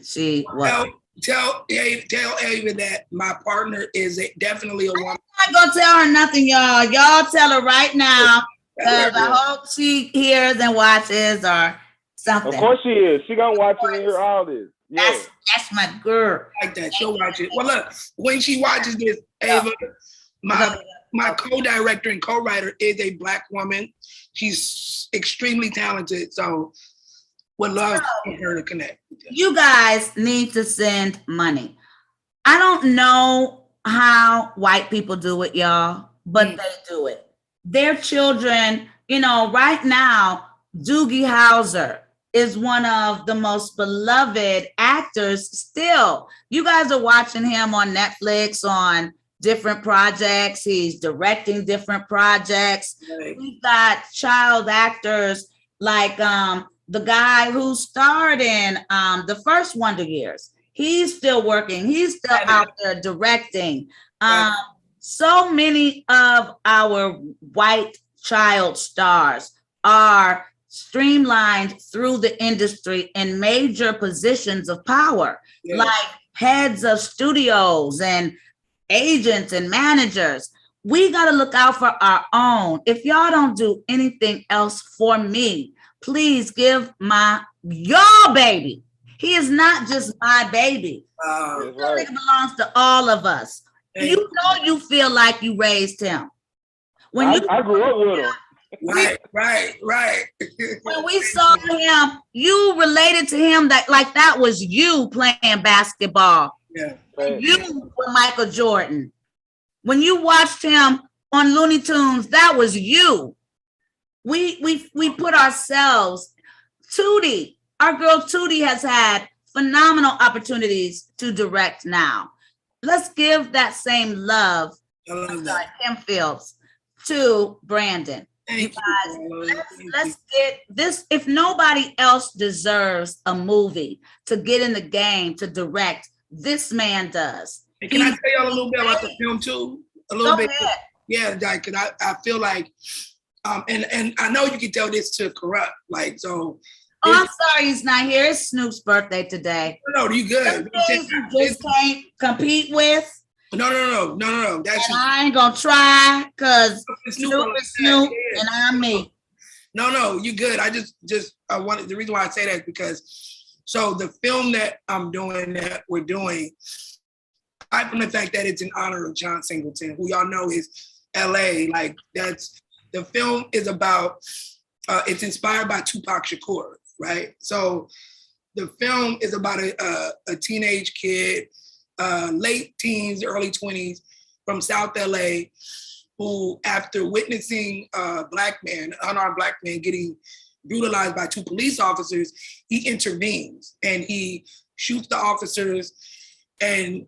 she was. Tell Ava that my partner is definitely a woman. I'm not going to tell her nothing, y'all. Y'all tell her right now, because I hope she hears and watches or something. Of course she is. She gonna watch and hear all this. Yeah. That's my girl. Like that. She'll watch it. Well, look, when she watches this, Ava, my co-director and co-writer is a Black woman. She's extremely talented. So would love for her to connect. You guys need to send money. I don't know how white people do it, y'all, but they do it. Their children, right now, Doogie Howser is one of the most beloved actors still. You guys are watching him on Netflix on different projects. He's directing different projects. Right. We've got child actors like the guy who starred in the first Wonder Years. He's still working. He's still out there directing. So many of our white child stars are streamlined through the industry in major positions of power, like heads of studios and agents and managers. We got to look out for our own. If y'all don't do anything else for me, please give your baby. He is not just my baby. It belongs to all of us. You know you feel like you raised him. I grew up with him. Right. When we saw him, you related to him that was you playing basketball. Yeah. You were Michael Jordan. When you watched him on Looney Tunes, that was you. We put ourselves. Tootie, our girl Tootie has had phenomenal opportunities to direct now. Let's give that same love, Kim Fields, to Brandon. Thank guys, you, let's get this. If nobody else deserves a movie to get in the game to direct, this man does. And can I tell y'all a little bit about the film too? A little bit. Ahead. Yeah, like, cause I feel like, and I know you can tell this to Kurupt, like, so. Oh, I'm sorry he's not here. It's Snoop's birthday today. No, you good. Some things you just can't compete with. No. That's And I ain't gonna try because Snoop Snoop is Snoop and I'm me. No, you good. I wanted, the reason why I say that is because, so the film that we're doing, aside from the fact that it's in honor of John Singleton, who y'all know is LA, like the film is about, it's inspired by Tupac Shakur, right? So the film is about a teenage kid, late teens, early 20s from South LA, who after witnessing a black man, an unarmed black man getting brutalized by two police officers, he intervenes and he shoots the officers. And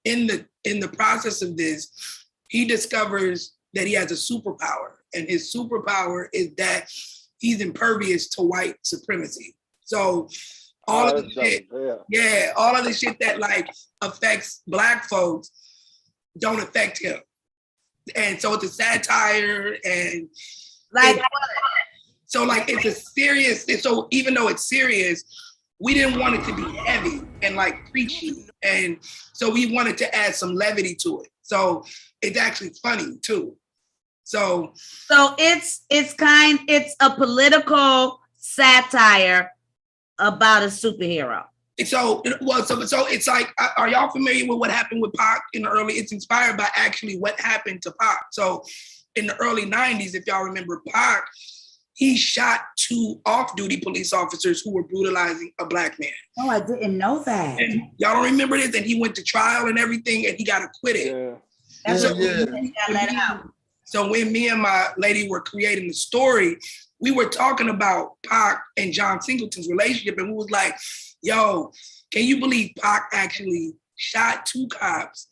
in the process of this, he discovers that he has a superpower. And his superpower is that he's impervious to white supremacy. So all of the shit, all of the shit that like affects black folks don't affect him. And so it's a satire and like so like it's a serious, so even though it's serious, we didn't want it to be heavy and like preachy. And so we wanted to add some levity to it. So it's actually funny too. So it's a political satire about a superhero. So it's like, are y'all familiar with what happened with Pac in the early? It's inspired by actually what happened to Pac. So in the early 90s, if y'all remember Pac, he shot two off-duty police officers who were brutalizing a black man. Oh, I didn't know that. And y'all don't remember this? And he went to trial and everything, and he got acquitted. Yeah. That's So- what he got let out. So when me and my lady were creating the story, we were talking about Pac and John Singleton's relationship, and we was like, yo, can you believe Pac actually shot two cops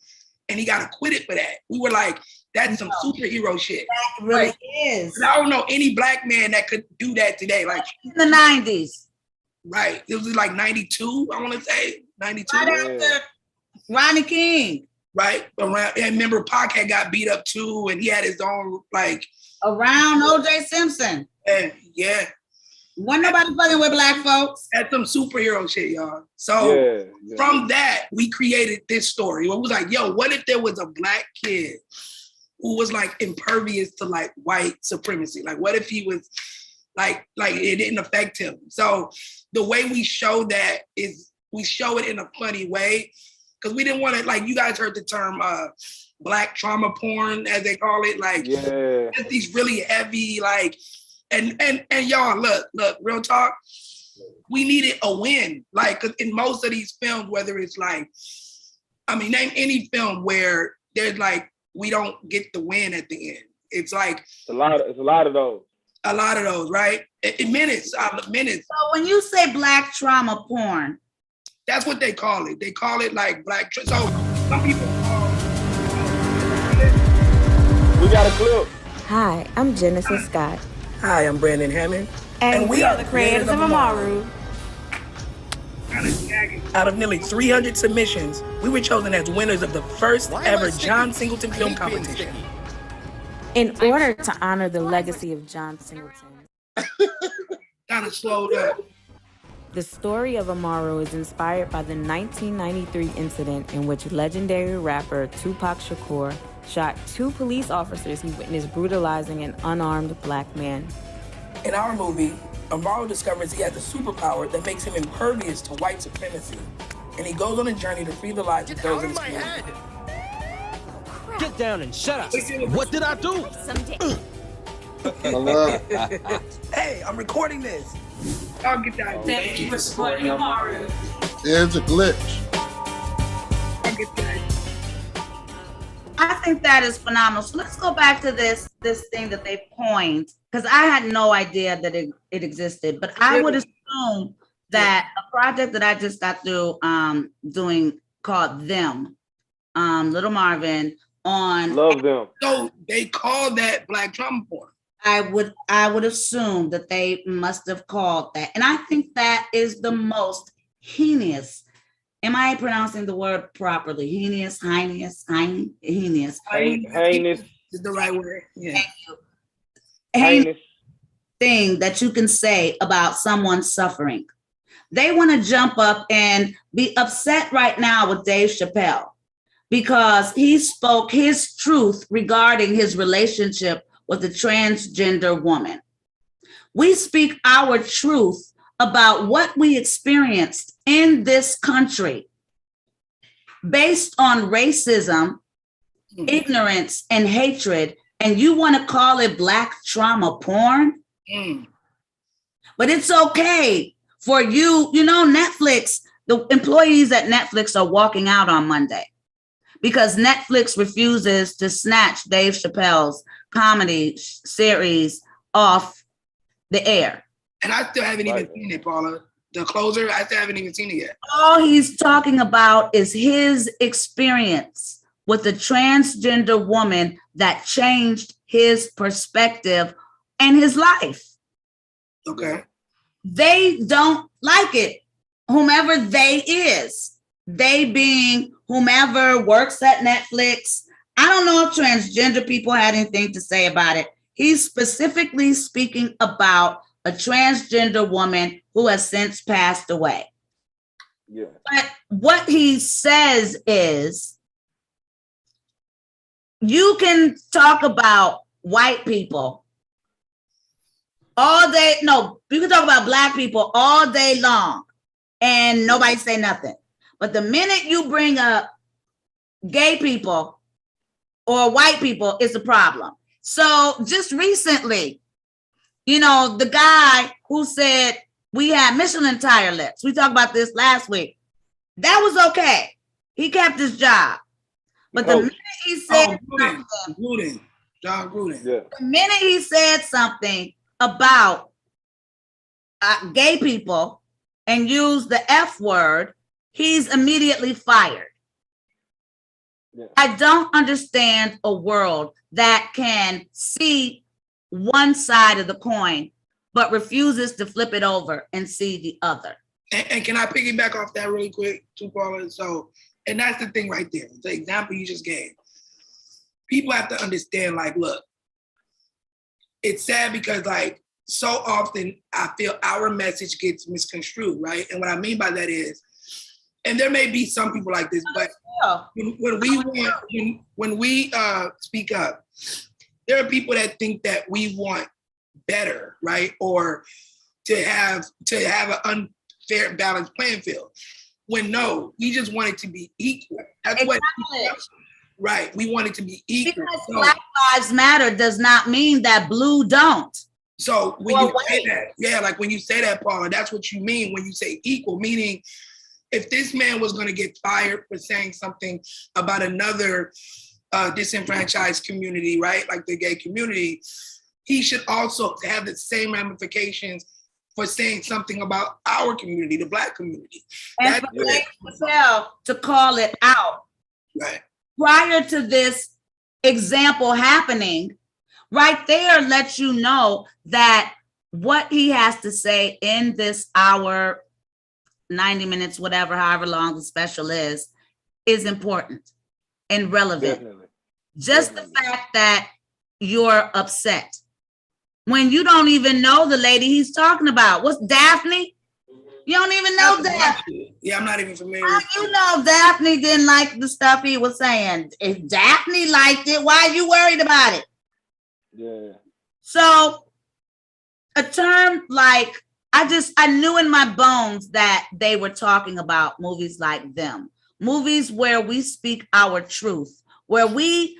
and he got acquitted for that? We were like, that's some superhero shit. That really is. I don't know any black man that could do that today. Like In the 90s. right, it was like 92, I want to say 92. Right after Rodney King. Right around, and remember Pac had got beat up too, and he had his own like Around O.J. Simpson. and yeah, Wasn't nobody fucking with black folks. that's some superhero shit, y'all. So Yeah. from that, we created this story. It was like, yo, what if there was a black kid who was like impervious to like white supremacy? Like, what if he was like it didn't affect him? So the way we show that is we show it in a funny way. Because we didn't want to, like, you guys heard the term black trauma porn, as they call it, like just these really heavy, like, and y'all, look, real talk, we needed a win. Like, 'cause in most of these films, whether it's like, I mean, name any film where there's like, we don't get the win at the end. It's like It's a lot of those. a lot of those, right? In minutes. So when you say black trauma porn, That's what they call it. They call it like black. So some people call. We got a clip. Hi, I'm Genesis Scott. Hi, I'm Brandon Hammond. And we are the creators of Amaro. Out of nearly 300 submissions, we were chosen as winners of the first ever John Singleton film competition. In order to honor the legacy of John Singleton, Kind of slowed up. the story of Amaro is inspired by the 1993 incident in which legendary rapper Tupac Shakur shot two police officers he witnessed brutalizing an unarmed black man. In our movie, Amaro discovers he has a superpower that makes him impervious to white supremacy, and he goes on a journey to free the lives of those in his community. Get down and shut up. What did I do? Hey, I'm recording this. I'll get that. Thank you for supporting Amaro. It's a glitch. I'll get that. I think that is phenomenal. So let's go back to this thing that they coined, because I had no idea that it existed, but I would assume that a project that I just got through doing called Them, Little Marvin on. Love them. So they call that black trauma porn. I would assume that they must have called that. And I think that is the most heinous. Am I pronouncing the word properly? Heinous. Heinous is the right word. Yeah. Heinous thing that you can say about someone suffering. They want to jump up and be upset right now with Dave Chappelle because he spoke his truth regarding his relationship with a transgender woman. We speak our truth about what we experienced in this country based on racism, ignorance, and hatred, and you want to call it Black trauma porn? But it's okay for you, Netflix, the employees at Netflix are walking out on Monday because Netflix refuses to snatch Dave Chappelle's comedy series off the air. And I still haven't even seen it, Paula. The Closer, I still haven't even seen it yet. All he's talking about is his experience with a transgender woman that changed his perspective and his life. Okay. They don't like it, whomever they is. They being whomever works at Netflix. I don't know if transgender people had anything to say about it. He's specifically speaking about a transgender woman who has since passed away. Yeah. But what he says is, you can talk about white people all day. No, you can talk about Black people all day long and nobody say nothing. But the minute you bring up gay people or white people, it's a problem. So just recently, the guy who said we had Michelin tire lips, we talked about this last week. That was okay. He kept his job. But the minute he said John Gruden. Yeah. The minute he said something about gay people and used the F word, he's immediately fired. Yeah. I don't understand a world that can see one side of the coin, but refuses to flip it over and see the other. And can I piggyback off that really quick, too, Paula? So, and that's the thing right there. The example you just gave. People have to understand, look, it's sad because, so often I feel our message gets misconstrued, right? And what I mean by that is, and there may be some people like this, but when we speak up, there are people that think that we want better, right? Or to have an unfair, balanced playing field. When no, we just want it to be equal. That's what. Right, we want it to be equal. Because Black Lives Matter does not mean that blue don't. So when you say that, when you say that, Paula, that's what you mean when you say equal, meaning if this man was going to get fired for saying something about another disenfranchised community, right, like the gay community, he should also have the same ramifications for saying something about our community, the Black community. And for Dave Chappelle to call it out. Right. Prior to this example happening, right there lets you know that what he has to say in this hour, 90 minutes, whatever, however long the special is important and relevant. Definitely. Just the fact that you're upset when you don't even know the lady he's talking about. What's Daphne? You don't even know Daphne. Yeah, I'm not even familiar. You know Daphne didn't like the stuff he was saying. If Daphne liked it, why are you worried about it? Yeah. So a term like, I knew in my bones that they were talking about movies like them. Movies where we speak our truth, where we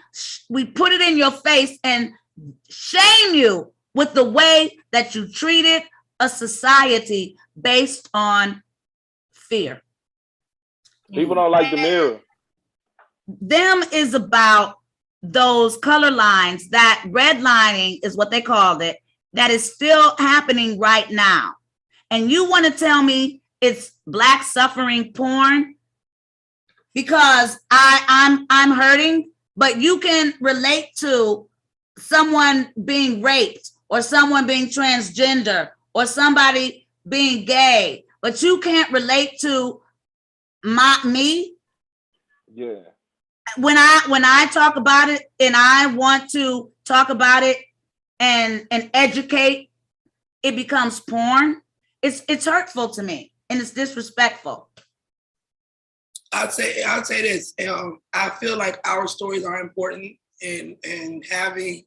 put it in your face and shame you with the way that you treated a society based on fear. People don't like The Mirror. Them is about those color lines, that redlining is what they called it, that is still happening right now. And you want to tell me it's Black suffering porn because I'm hurting, but you can relate to someone being raped or someone being transgender or somebody being gay, but you can't relate to me. Yeah. When I talk about it and I want to talk about it and educate, it becomes porn. It's hurtful to me and it's disrespectful. I'd say this. I feel like our stories are important, and having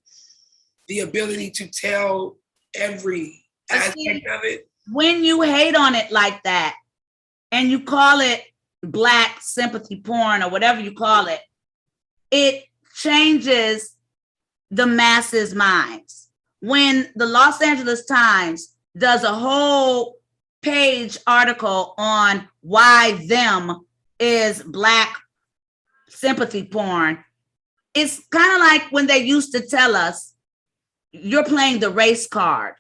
the ability to tell every aspect of it. When you hate on it like that, and you call it Black sympathy porn or whatever you call it, it changes the masses' minds. When the Los Angeles Times does a whole page article on why them is Black sympathy porn, it's kind of like when they used to tell us, you're playing the race card.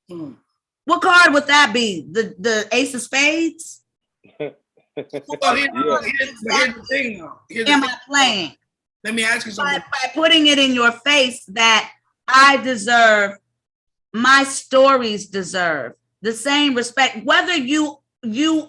What card would that be? The Ace of Spades? Well, here's the thing, though. Am I playing? Let me ask you something. By putting it in your face that I deserve, my stories deserve the same respect, whether you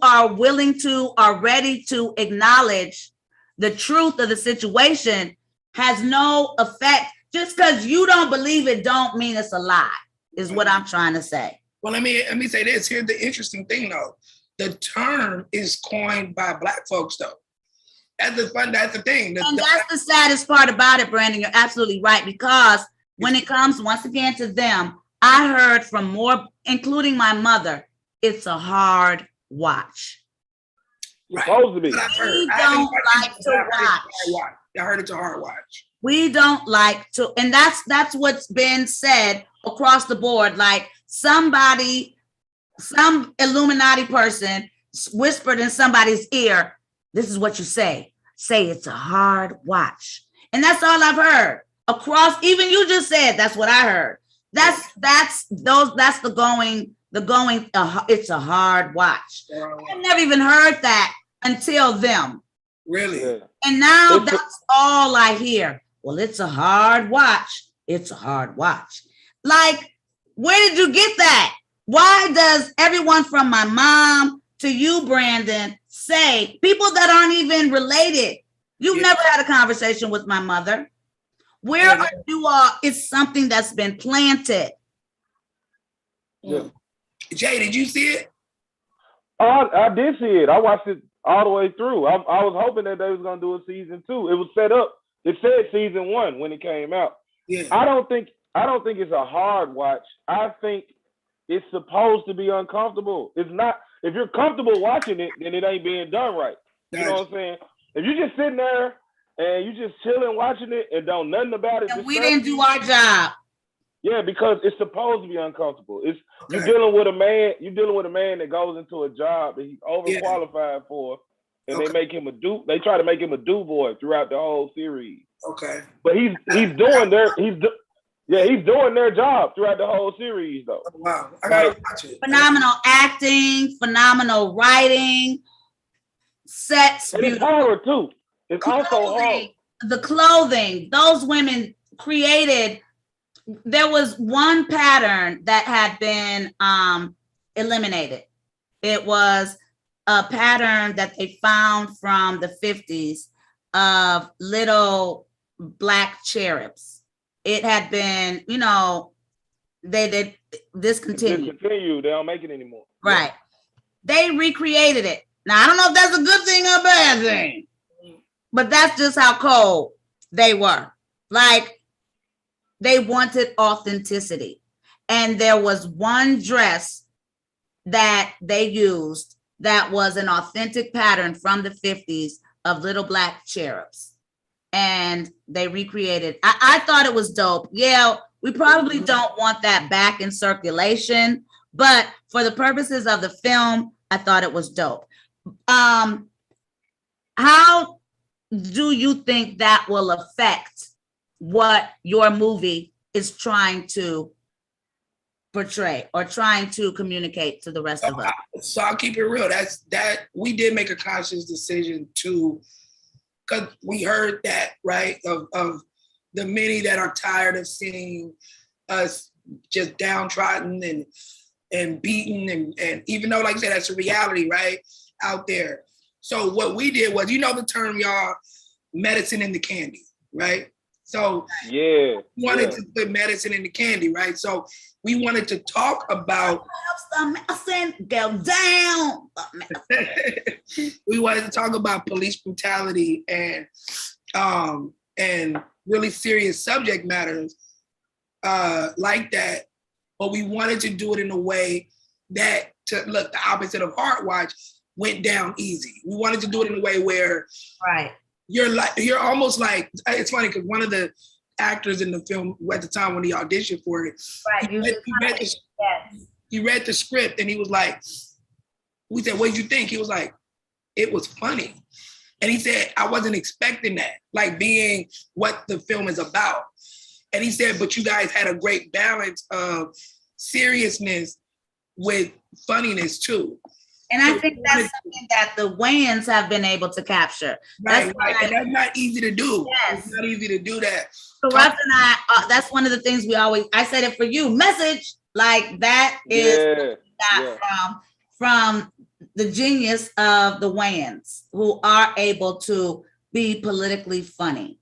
are willing to, are ready to acknowledge the truth of the situation has no effect. Just because you don't believe it don't mean it's a lie, is what I'm trying to say. Well, let me say this. Here's the interesting thing, though. The term is coined by Black folks, though. That's the thing. And that's the saddest part about it, Brandon. You're absolutely right. Because when it comes, once again, to them, I heard from more, including my mother, it's a hard watch. Right. Supposed to be. We don't like to watch. I heard it's a hard watch. We don't like to, and that's what's been said across the board. Like some Illuminati person whispered in somebody's ear, this is what you say. Say it's a hard watch. And that's all I've heard. Across, even you just said, that's what I heard. That's the going, it's a hard watch. I've never even heard that until them. Really? Yeah. And now that's all I hear. Well, it's a hard watch. It's a hard watch. Like, where did you get that? Why does everyone from my mom to you, Brandon, say people that aren't even related? You've never had a conversation with my mother. Where are you all? It's something that's been planted. Yeah. Jay, did you see it? I did see it. I watched it all the way through. I was hoping that they was gonna do a season 2. It was set up. It said season 1 when it came out. Yeah. I don't think it's a hard watch. I think it's supposed to be uncomfortable. It's not. If you're comfortable watching it, then it ain't being done right. You know what I'm saying? If you're just sitting there and you just chilling watching it and don't nothing about it, and we didn't do our job. Yeah, because it's supposed to be uncomfortable. You're dealing with a man. You're dealing with a man that goes into a job that he's overqualified for, and they make him They try to make him a do boy throughout the whole series. Okay. But he's doing their job throughout the whole series, though. Oh, wow, I gotta watch it. Phenomenal acting, phenomenal writing, sets. And it's horror too. It's also horror. The clothing, those women created. There was one pattern that had been eliminated. It was a pattern that they found from the 50s of little Black cherubs. It had been, they discontinued. They don't make it anymore. Right. They recreated it. Now, I don't know if that's a good thing or a bad thing, but that's just how cold they were. Like, they wanted authenticity. And there was one dress that they used that was an authentic pattern from the 50s of little Black cherubs. And they recreated. I thought it was dope. Yeah, we probably don't want that back in circulation, but for the purposes of the film, I thought it was dope. How do you think that will affect what your movie is trying to portray or trying to communicate to the rest of us? So I'll keep it real. We did make a conscious decision to, because we heard that, right, of the many that are tired of seeing us just downtrodden and beaten, and even though, like I said, that's a reality, right, out there. So what we did was, you know the term, y'all, medicine in the candy, right? So yeah, we wanted to put medicine in the candy, right? So we wanted to talk about go down. we wanted to talk about police brutality and really serious subject matters like that, but we wanted to do it in a way that, to look, the opposite of Hard Watch, went down easy. We wanted to do it in a way where you're almost like, it's funny because one of the actors in the film at the time when he auditioned for it, he read the script and he was like, we said, what did you think? He was like, it was funny. And he said, I wasn't expecting that, like being what the film is about. And he said, but you guys had a great balance of seriousness with funniness too. And I think that's something that the Wayans have been able to capture. Right. And that's not easy to do. Yes. It's not easy to do that. Kurupt and I, that's one of the things I said it for you, message, like that is from the genius of the Wayans, who are able to be politically funny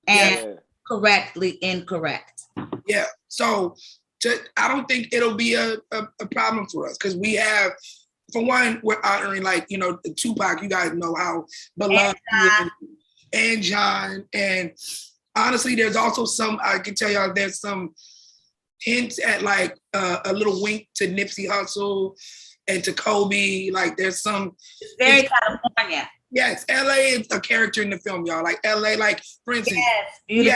and correctly incorrect. Yeah. So I don't think it'll be a problem for us because we have, for one, we're honoring, like, you know, the Tupac, you guys know how beloved and John. And honestly, there's also some, I can tell y'all, there's some hints at like a little wink to Nipsey Hussle and to Kobe. Like there's some. It's very California. Yes, LA is a character in the film, y'all. Like LA, like for instance, we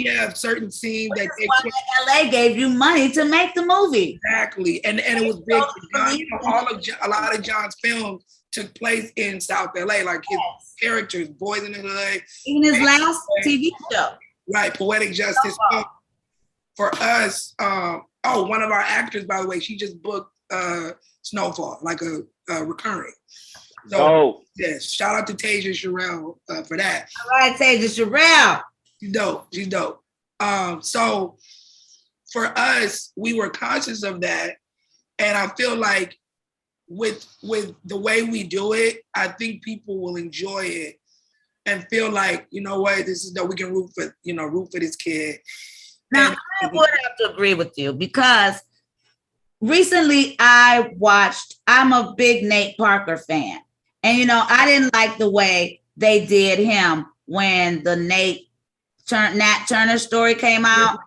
have certain scenes that LA gave you money to make the movie. Exactly, and it was big. A lot of John's films took place in South LA, like his characters, Boys in the Hood. Even his last TV show. Right, Poetic Justice. For us, one of our actors, by the way, she just booked Snowfall, like a recurring. So, yes, shout out to Tasia Sherelle for that. All right, Tasia Sherelle. She's dope. So for us, we were conscious of that. And I feel like with the way we do it, I think people will enjoy it and feel like, you know what, this is that we can root for this kid. Now, I would have to agree with you because recently I'm a big Nate Parker fan. And, you know, I didn't like the way they did him when the Nat Turner story came out.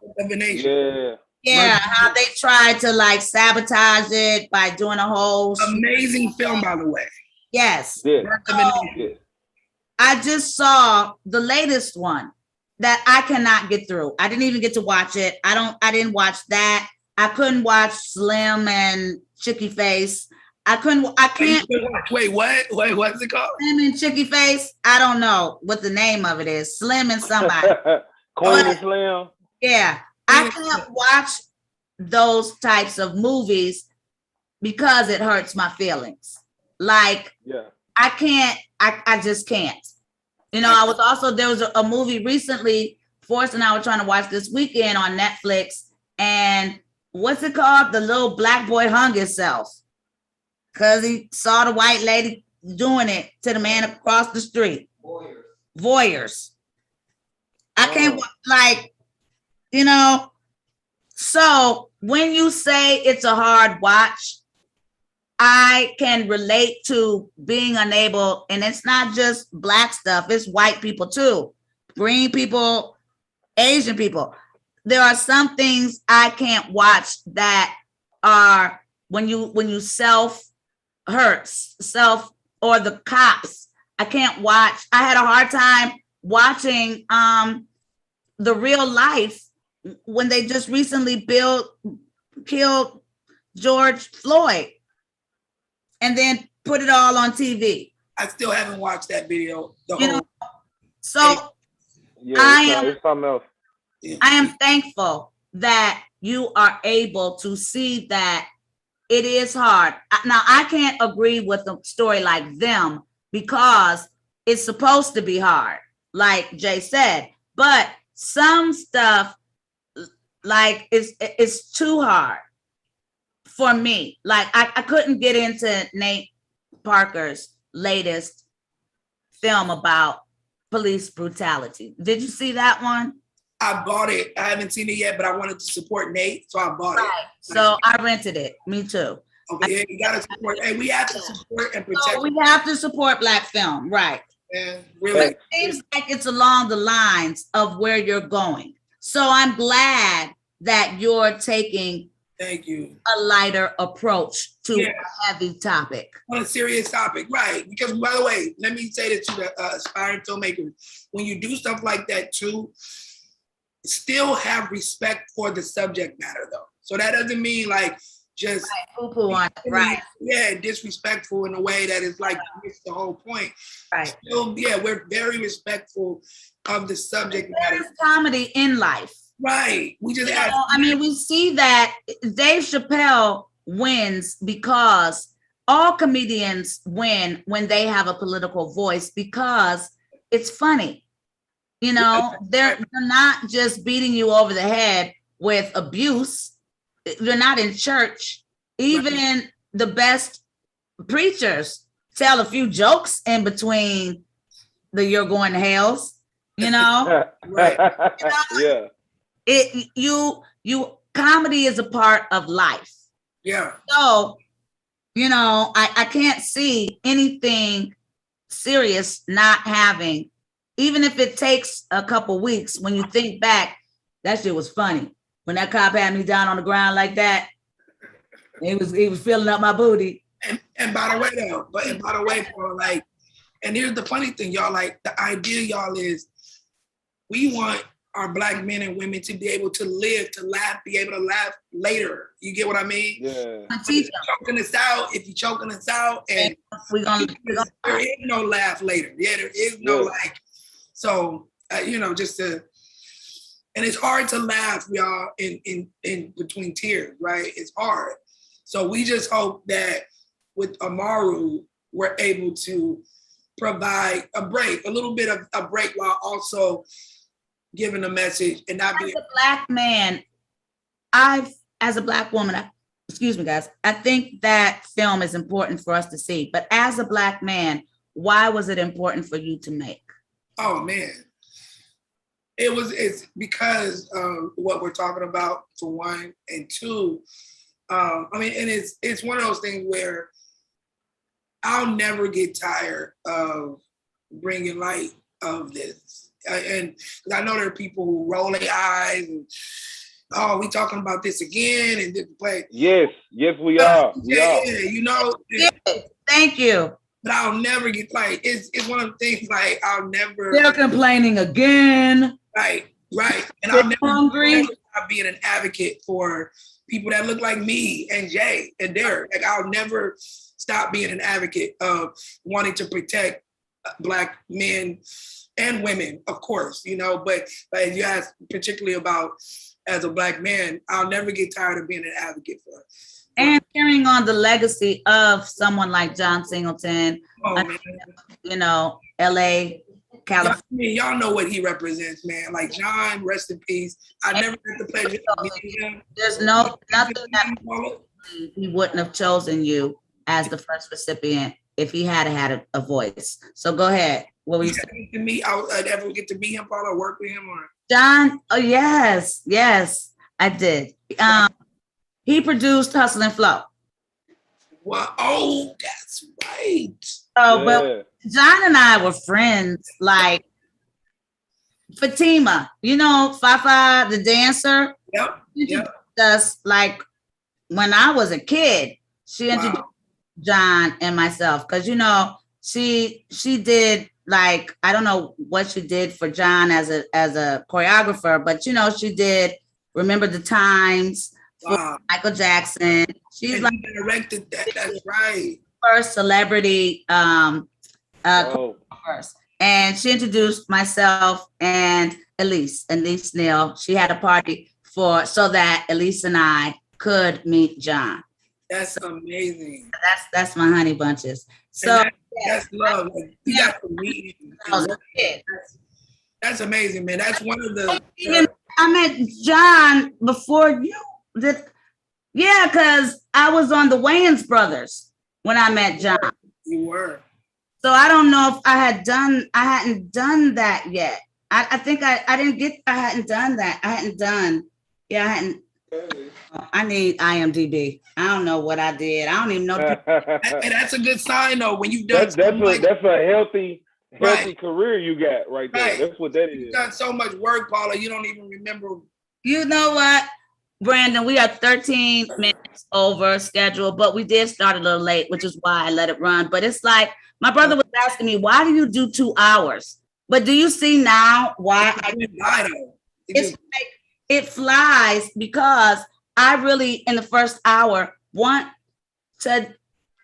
Yeah, how they tried to like sabotage it by doing a whole amazing film, by the way. Yes. I just saw the latest one that I cannot get through. I didn't even get to watch it. I didn't watch that. I couldn't watch Slim and Chicky Face. I can't. Wait, what? What's it called? Slim and Chicky Face. I don't know what the name of it is. Slim and somebody. Queen and Slim. Yeah. I can't watch those types of movies because it hurts my feelings. Like, I can't, I just can't. You know, there was a movie recently, Forrest and I were trying to watch this weekend on Netflix, and what's it called? The little black boy hung himself because he saw the white lady doing it to the man across the street. Voyeurs. I can't, like, you know, so when you say it's a hard watch, I can relate to being unable, and it's not just black stuff, it's white people too, green people, Asian people. There are some things I can't watch that are when you self or the cops. I can't watch. I had a hard time watching the real life when they just recently killed George Floyd and then put it all on TV. I still haven't watched that video. So it's something else. I am thankful that you are able to see that it is hard. Now, I can't agree with a story like them because it's supposed to be hard, like Jay said. But some stuff like it's too hard for me. Like I couldn't get into Nate Parker's latest film about police brutality. Did you see that one? I bought it. I haven't seen it yet, but I wanted to support Nate, so I bought it. So I rented it. Me too. Okay, yeah, you gotta support. Hey, we have to support and protect. So we have to support Black film, right? Yeah, really. But it seems like it's along the lines of where you're going. So I'm glad that you're taking Thank you. a lighter approach to a heavy topic. On a serious topic, right? Because by the way, let me say this to the aspiring filmmakers: when you do stuff like that too, still have respect for the subject matter, though. So that doesn't mean like just poo-poo on it, right? Yeah, disrespectful in a way that is like missed the whole point. Right. Still, yeah, we're very respectful of the subject There matter. is comedy in life. Right. We just I mean, we see that Dave Chappelle wins because all comedians win when they have a political voice because it's funny. You know, they're not just beating you over the head with abuse. You're not in church. Even the best preachers tell a few jokes in between the "you're going to hells," you know? Right. Yeah. You comedy is a part of life. Yeah. So, you know, I can't see anything serious not having, even if it takes a couple weeks. When you think back, that shit was funny. When that cop had me down on the ground like that, he was filling up my booty. And by the way, though, bro, like, and here's the funny thing, y'all. Like, the idea, y'all, is we want our Black men and women to be able to live, to laugh, be able to laugh later. You get what I mean? Yeah. If you're choking us out, and there is no laugh later. Yeah, there is no like. So you know, just to, and it's hard to laugh, y'all, in between tears, right? It's hard. So we just hope that with Amaro, we're able to provide a break, a little bit of a break, while also giving a message and not being a Black man. As a Black woman, excuse me, guys, I think that film is important for us to see. But as a Black man, why was it important for you to make? Oh man, it's because of what we're talking about, for one, and two. I mean, and it's one of those things where I'll never get tired of bringing light of this. And I know there are people who roll their eyes and, oh, we talking about this again, and this play. Yes, we are. Yeah, you know. Thank you. But I'll never get like, it's one of the things like I'll never. They're complaining again. Right. And I'll never hungry. Stop being an advocate for people that look like me and Jay and Derek. Like, I'll never stop being an advocate of wanting to protect Black men and women, of course, you know, but like you asked particularly about as a Black man, I'll never get tired of being an advocate for it. And carrying on the legacy of someone like John Singleton, man. You know, LA, California. I mean, y'all know what he represents, man. Like John, rest in peace. I never had the pleasure of meeting him. There's nothing that he wouldn't have chosen you as the first recipient if he had had a voice. So go ahead. What were you saying? I'd ever get to meet him, Paula, work with him, or John? Oh yes, I did. He produced Hustle and Flow. Well, oh, that's right. Oh, but John and I were friends, like Fatima, you know, Fafa, the dancer. Yep. Us like when I was a kid, she introduced John and myself, because you know she did, like, I don't know what she did for John as a choreographer, but you know she did Remember the Times for Michael Jackson. She's and like directed that. That's right. First celebrity choreographers. And she introduced myself and Elise Neal. She had a party so that Elise and I could meet John. That's amazing. That's my honey bunches. So that's love. Like, you got to meet him. That's That's amazing, man. That's one of the. Even I met John before you did. Yeah, because I was on the Wayans Brothers when I met John. You were. So I don't know if I hadn't done that yet. I think I hadn't done that. I hadn't. I need IMDb. I don't know what I did. I don't even know. And that's a good sign though. When you've done that's a healthy Right. career you got right there. Right. That's what that is. you've done so much work, Paula, you don't even remember. You know what, Brandon? We are 13 minutes over schedule, but we did start a little late, which is why I let it run. But it's like my brother was asking me, why do you do 2 hours? But do you see now why I do? It's like it flies because I really, in the first hour, want to.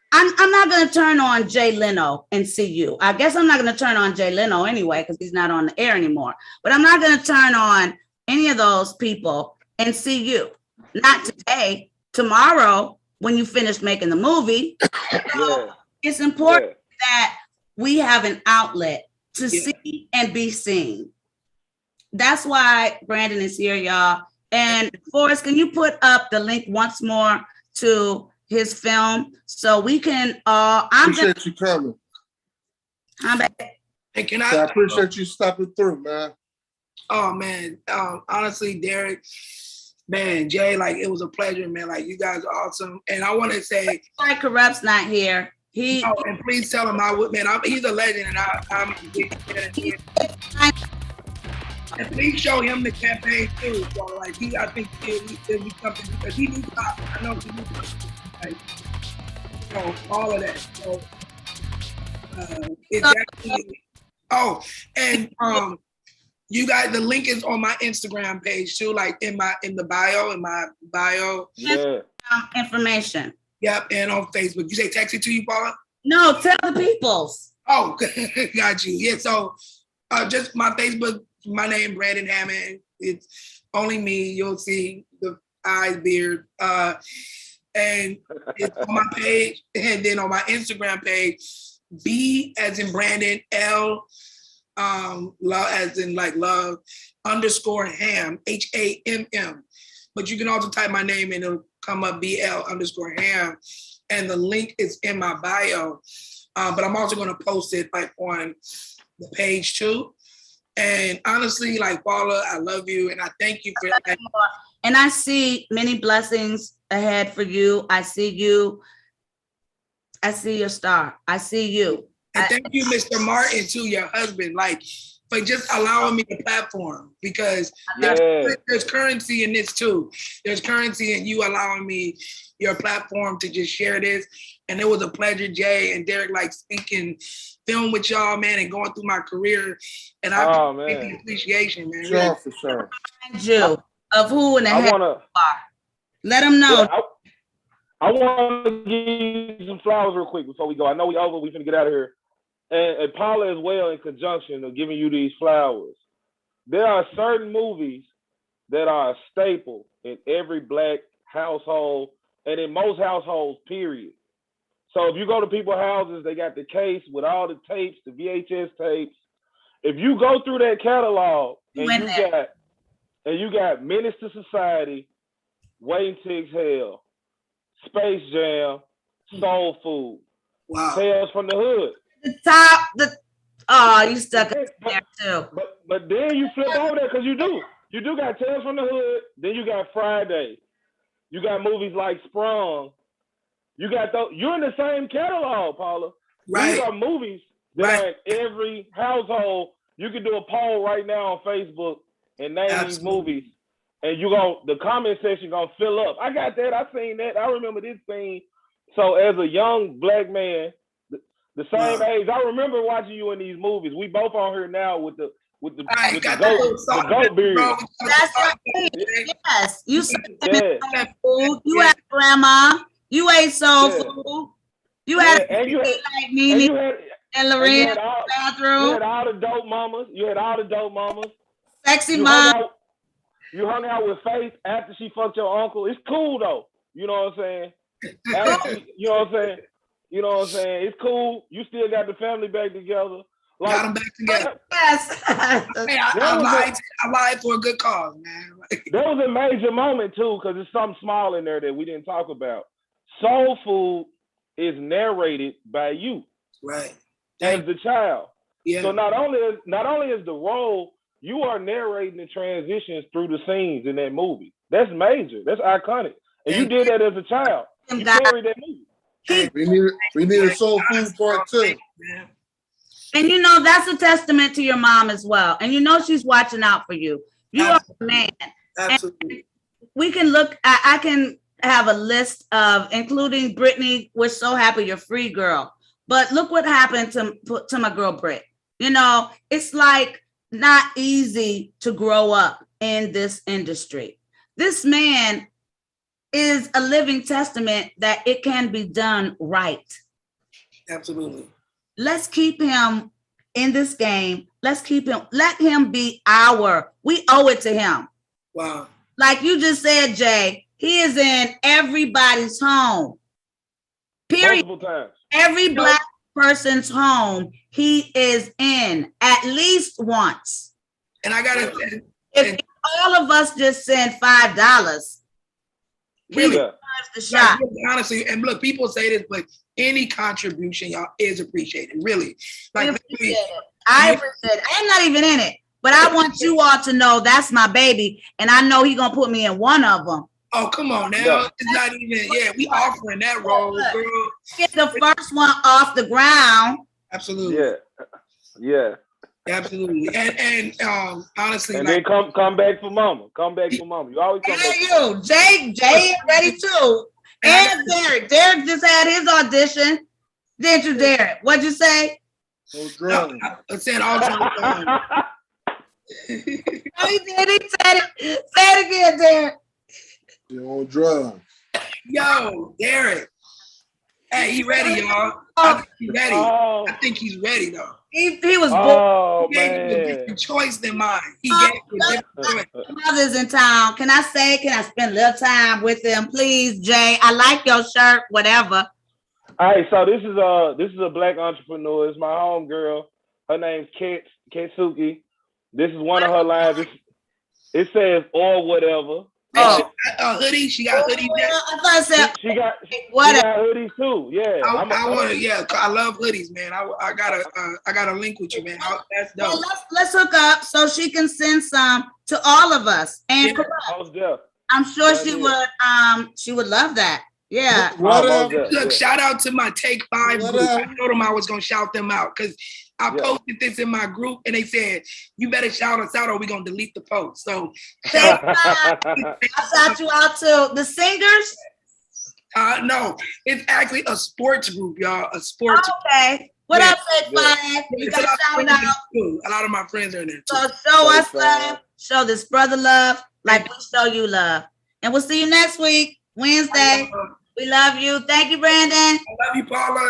I'm not going to turn on Jay Leno and see you. I guess I'm not going to turn on Jay Leno anyway because he's not on the air anymore. But I'm not going to turn on any of those people and see you. Not today. Tomorrow, when you finish making the movie. So it's important that we have an outlet to see and be seen. That's why Brandon is here, y'all. And Forrest, can you put up the link once more to his film so we can appreciate you coming. And can I appreciate you stopping through, man. Oh man, honestly, Derek, man, Jay, like it was a pleasure, man. Like you guys are awesome, and I want to say, sorry, Kurupt's not here. And please tell him he's a legend, and I'm a big fan of him. And please show him the campaign too. So like I think it'll be something because he needs pop. I know he needs pop. Like, all of that. So it's actually. Oh, and you guys, the link is on my Instagram page too, like in my bio. Yeah. Information. Yep, and on Facebook. You say text it to you, Paula? No, tell the peoples. Oh, got you. Yeah, so just my Facebook, my name, Brandon Hammond. It's only me. You'll see the eyes, beard. And it's on my page. And then on my Instagram page, B as in Brandon, L, love as in like love, _ham, HAMM. But you can also type my name and it'll come up BL_ham. And the link is in my bio. But I'm also going to post it like on the page too. And honestly, like Paula, I love you and I thank you for that. And I see many blessings ahead for you. I see you. I see your star. I see you. And thank you, Mr. Martin, too, your husband, like for just allowing me the platform because there's currency in this too. There's currency in you allowing me your platform to just share this. And it was a pleasure, Jay and Derek, like speaking film with y'all, man, and going through my career. And I appreciate the appreciation, man. Sure, for sure. Remind you of who in the heck you are. Let them know. Yeah, I want to give you some flowers real quick before we go. I know we over. We're going to get out of here. And Paula as well in conjunction of giving you these flowers. There are certain movies that are a staple in every Black household and in most households, period. So if you go to people's houses, they got the case with all the tapes, the VHS tapes. If you go through that catalog and you got Menace to Society, Waiting to Exhale, Space Jam, Soul Food, Tales from the Hood. You stuck it there too. But then you flip over there because you do got Tales from the Hood. Then you got Friday. You got movies like Sprung. You got you're in the same catalog, Paula. Right. These are movies that are in every household. You can do a poll right now on Facebook and name these movies, and the comment section gonna fill up. I got that. I seen that. I remember this scene. So as a young Black man, the same age, I remember watching you in these movies. We both on here now with the goat beard. That's right. Yes, you said food. You had grandma. You ate soul food. You had like Nene and Lorraine bathroom. You had all the dope mamas. Sexy mom. You hung out with Faith after she fucked your uncle. It's cool though. You know what I'm saying? You know what I'm saying? It's cool. You still got the family back together. Got them back together. Yes. Hey, I lied for a good cause, man. There was a major moment too, because there's something small in there that we didn't talk about. Soul Food is narrated by you, right, as the child. Yeah. So not only is the role, you are narrating the transitions through the scenes in that movie. That's major. That's iconic. And you did that as a child. You carried that movie. Hey, we need a Soul Food part 2. And you know, that's a testament to your mom as well. And you know, she's watching out for you. You are a man. Absolutely. And we can look, I can have a list of, including Brittany, we're so happy you're free, girl. But look what happened to my girl, Britt. You know, it's like not easy to grow up in this industry. This man is a living testament that it can be done right. Absolutely. Let's keep him in this game. Let's keep him, let him be we owe it to him. Wow. Like you just said, Jay, he is in everybody's home. Period. Multiple times. Every Black person's home, he is in at least once. And I gotta say, if all of us just send $5, really, the shot. Like, honestly, and look, people say this, but any contribution, y'all, is appreciated. Really, like I appreciate it. I'm not even in it, but I want you all to know that's my baby, and I know he's gonna put me in one of them. Oh, come on now. Yeah. It's not even, we offering that role, girl. Get the first one off the ground. Absolutely. Yeah. Absolutely. And honestly. And then come back for mama. Come back for mama. You always come back. You. Jay is ready too. And Derek. Derek just had his audition. Didn't you, Derek? What'd you say? I said all time. Oh, he did. He said it. Say it again, Derek. You're on drugs. Yo, Derek. Hey, he ready, y'all. I think he's ready. I think he's ready, though. He was born. He gave you a different choice than mine. He gave you a different choice. Mother's in town. Can I spend a little time with him, please, Jay? I like your shirt, whatever. All right, so this is a Black entrepreneur. It's my homegirl. Her name's Ketsuki. This is one of her lines. It says or whatever. Oh, a hoodie. She got hoodies. I thought I said she got hoodies too. Yeah, I want to. Yeah, I love hoodies, man. I gotta link with you, man. That's dope. Well, let's hook up so she can send some to all of us. And I'm sure she would love that. Yeah. Look, shout out to my Take 5 group. I told them I was gonna shout them out because I posted this in my group and they said, you better shout us out or we're gonna delete the post. So I shout you out to the singers. No, it's actually a sports group, y'all. A sports okay. What up, Take 5? You got a shout out. A lot of my friends are in there too. So show us love, show this brother love, like we show you love. And we'll see you next week, Wednesday. We love you. Thank you, Brandon. I love you, Paula.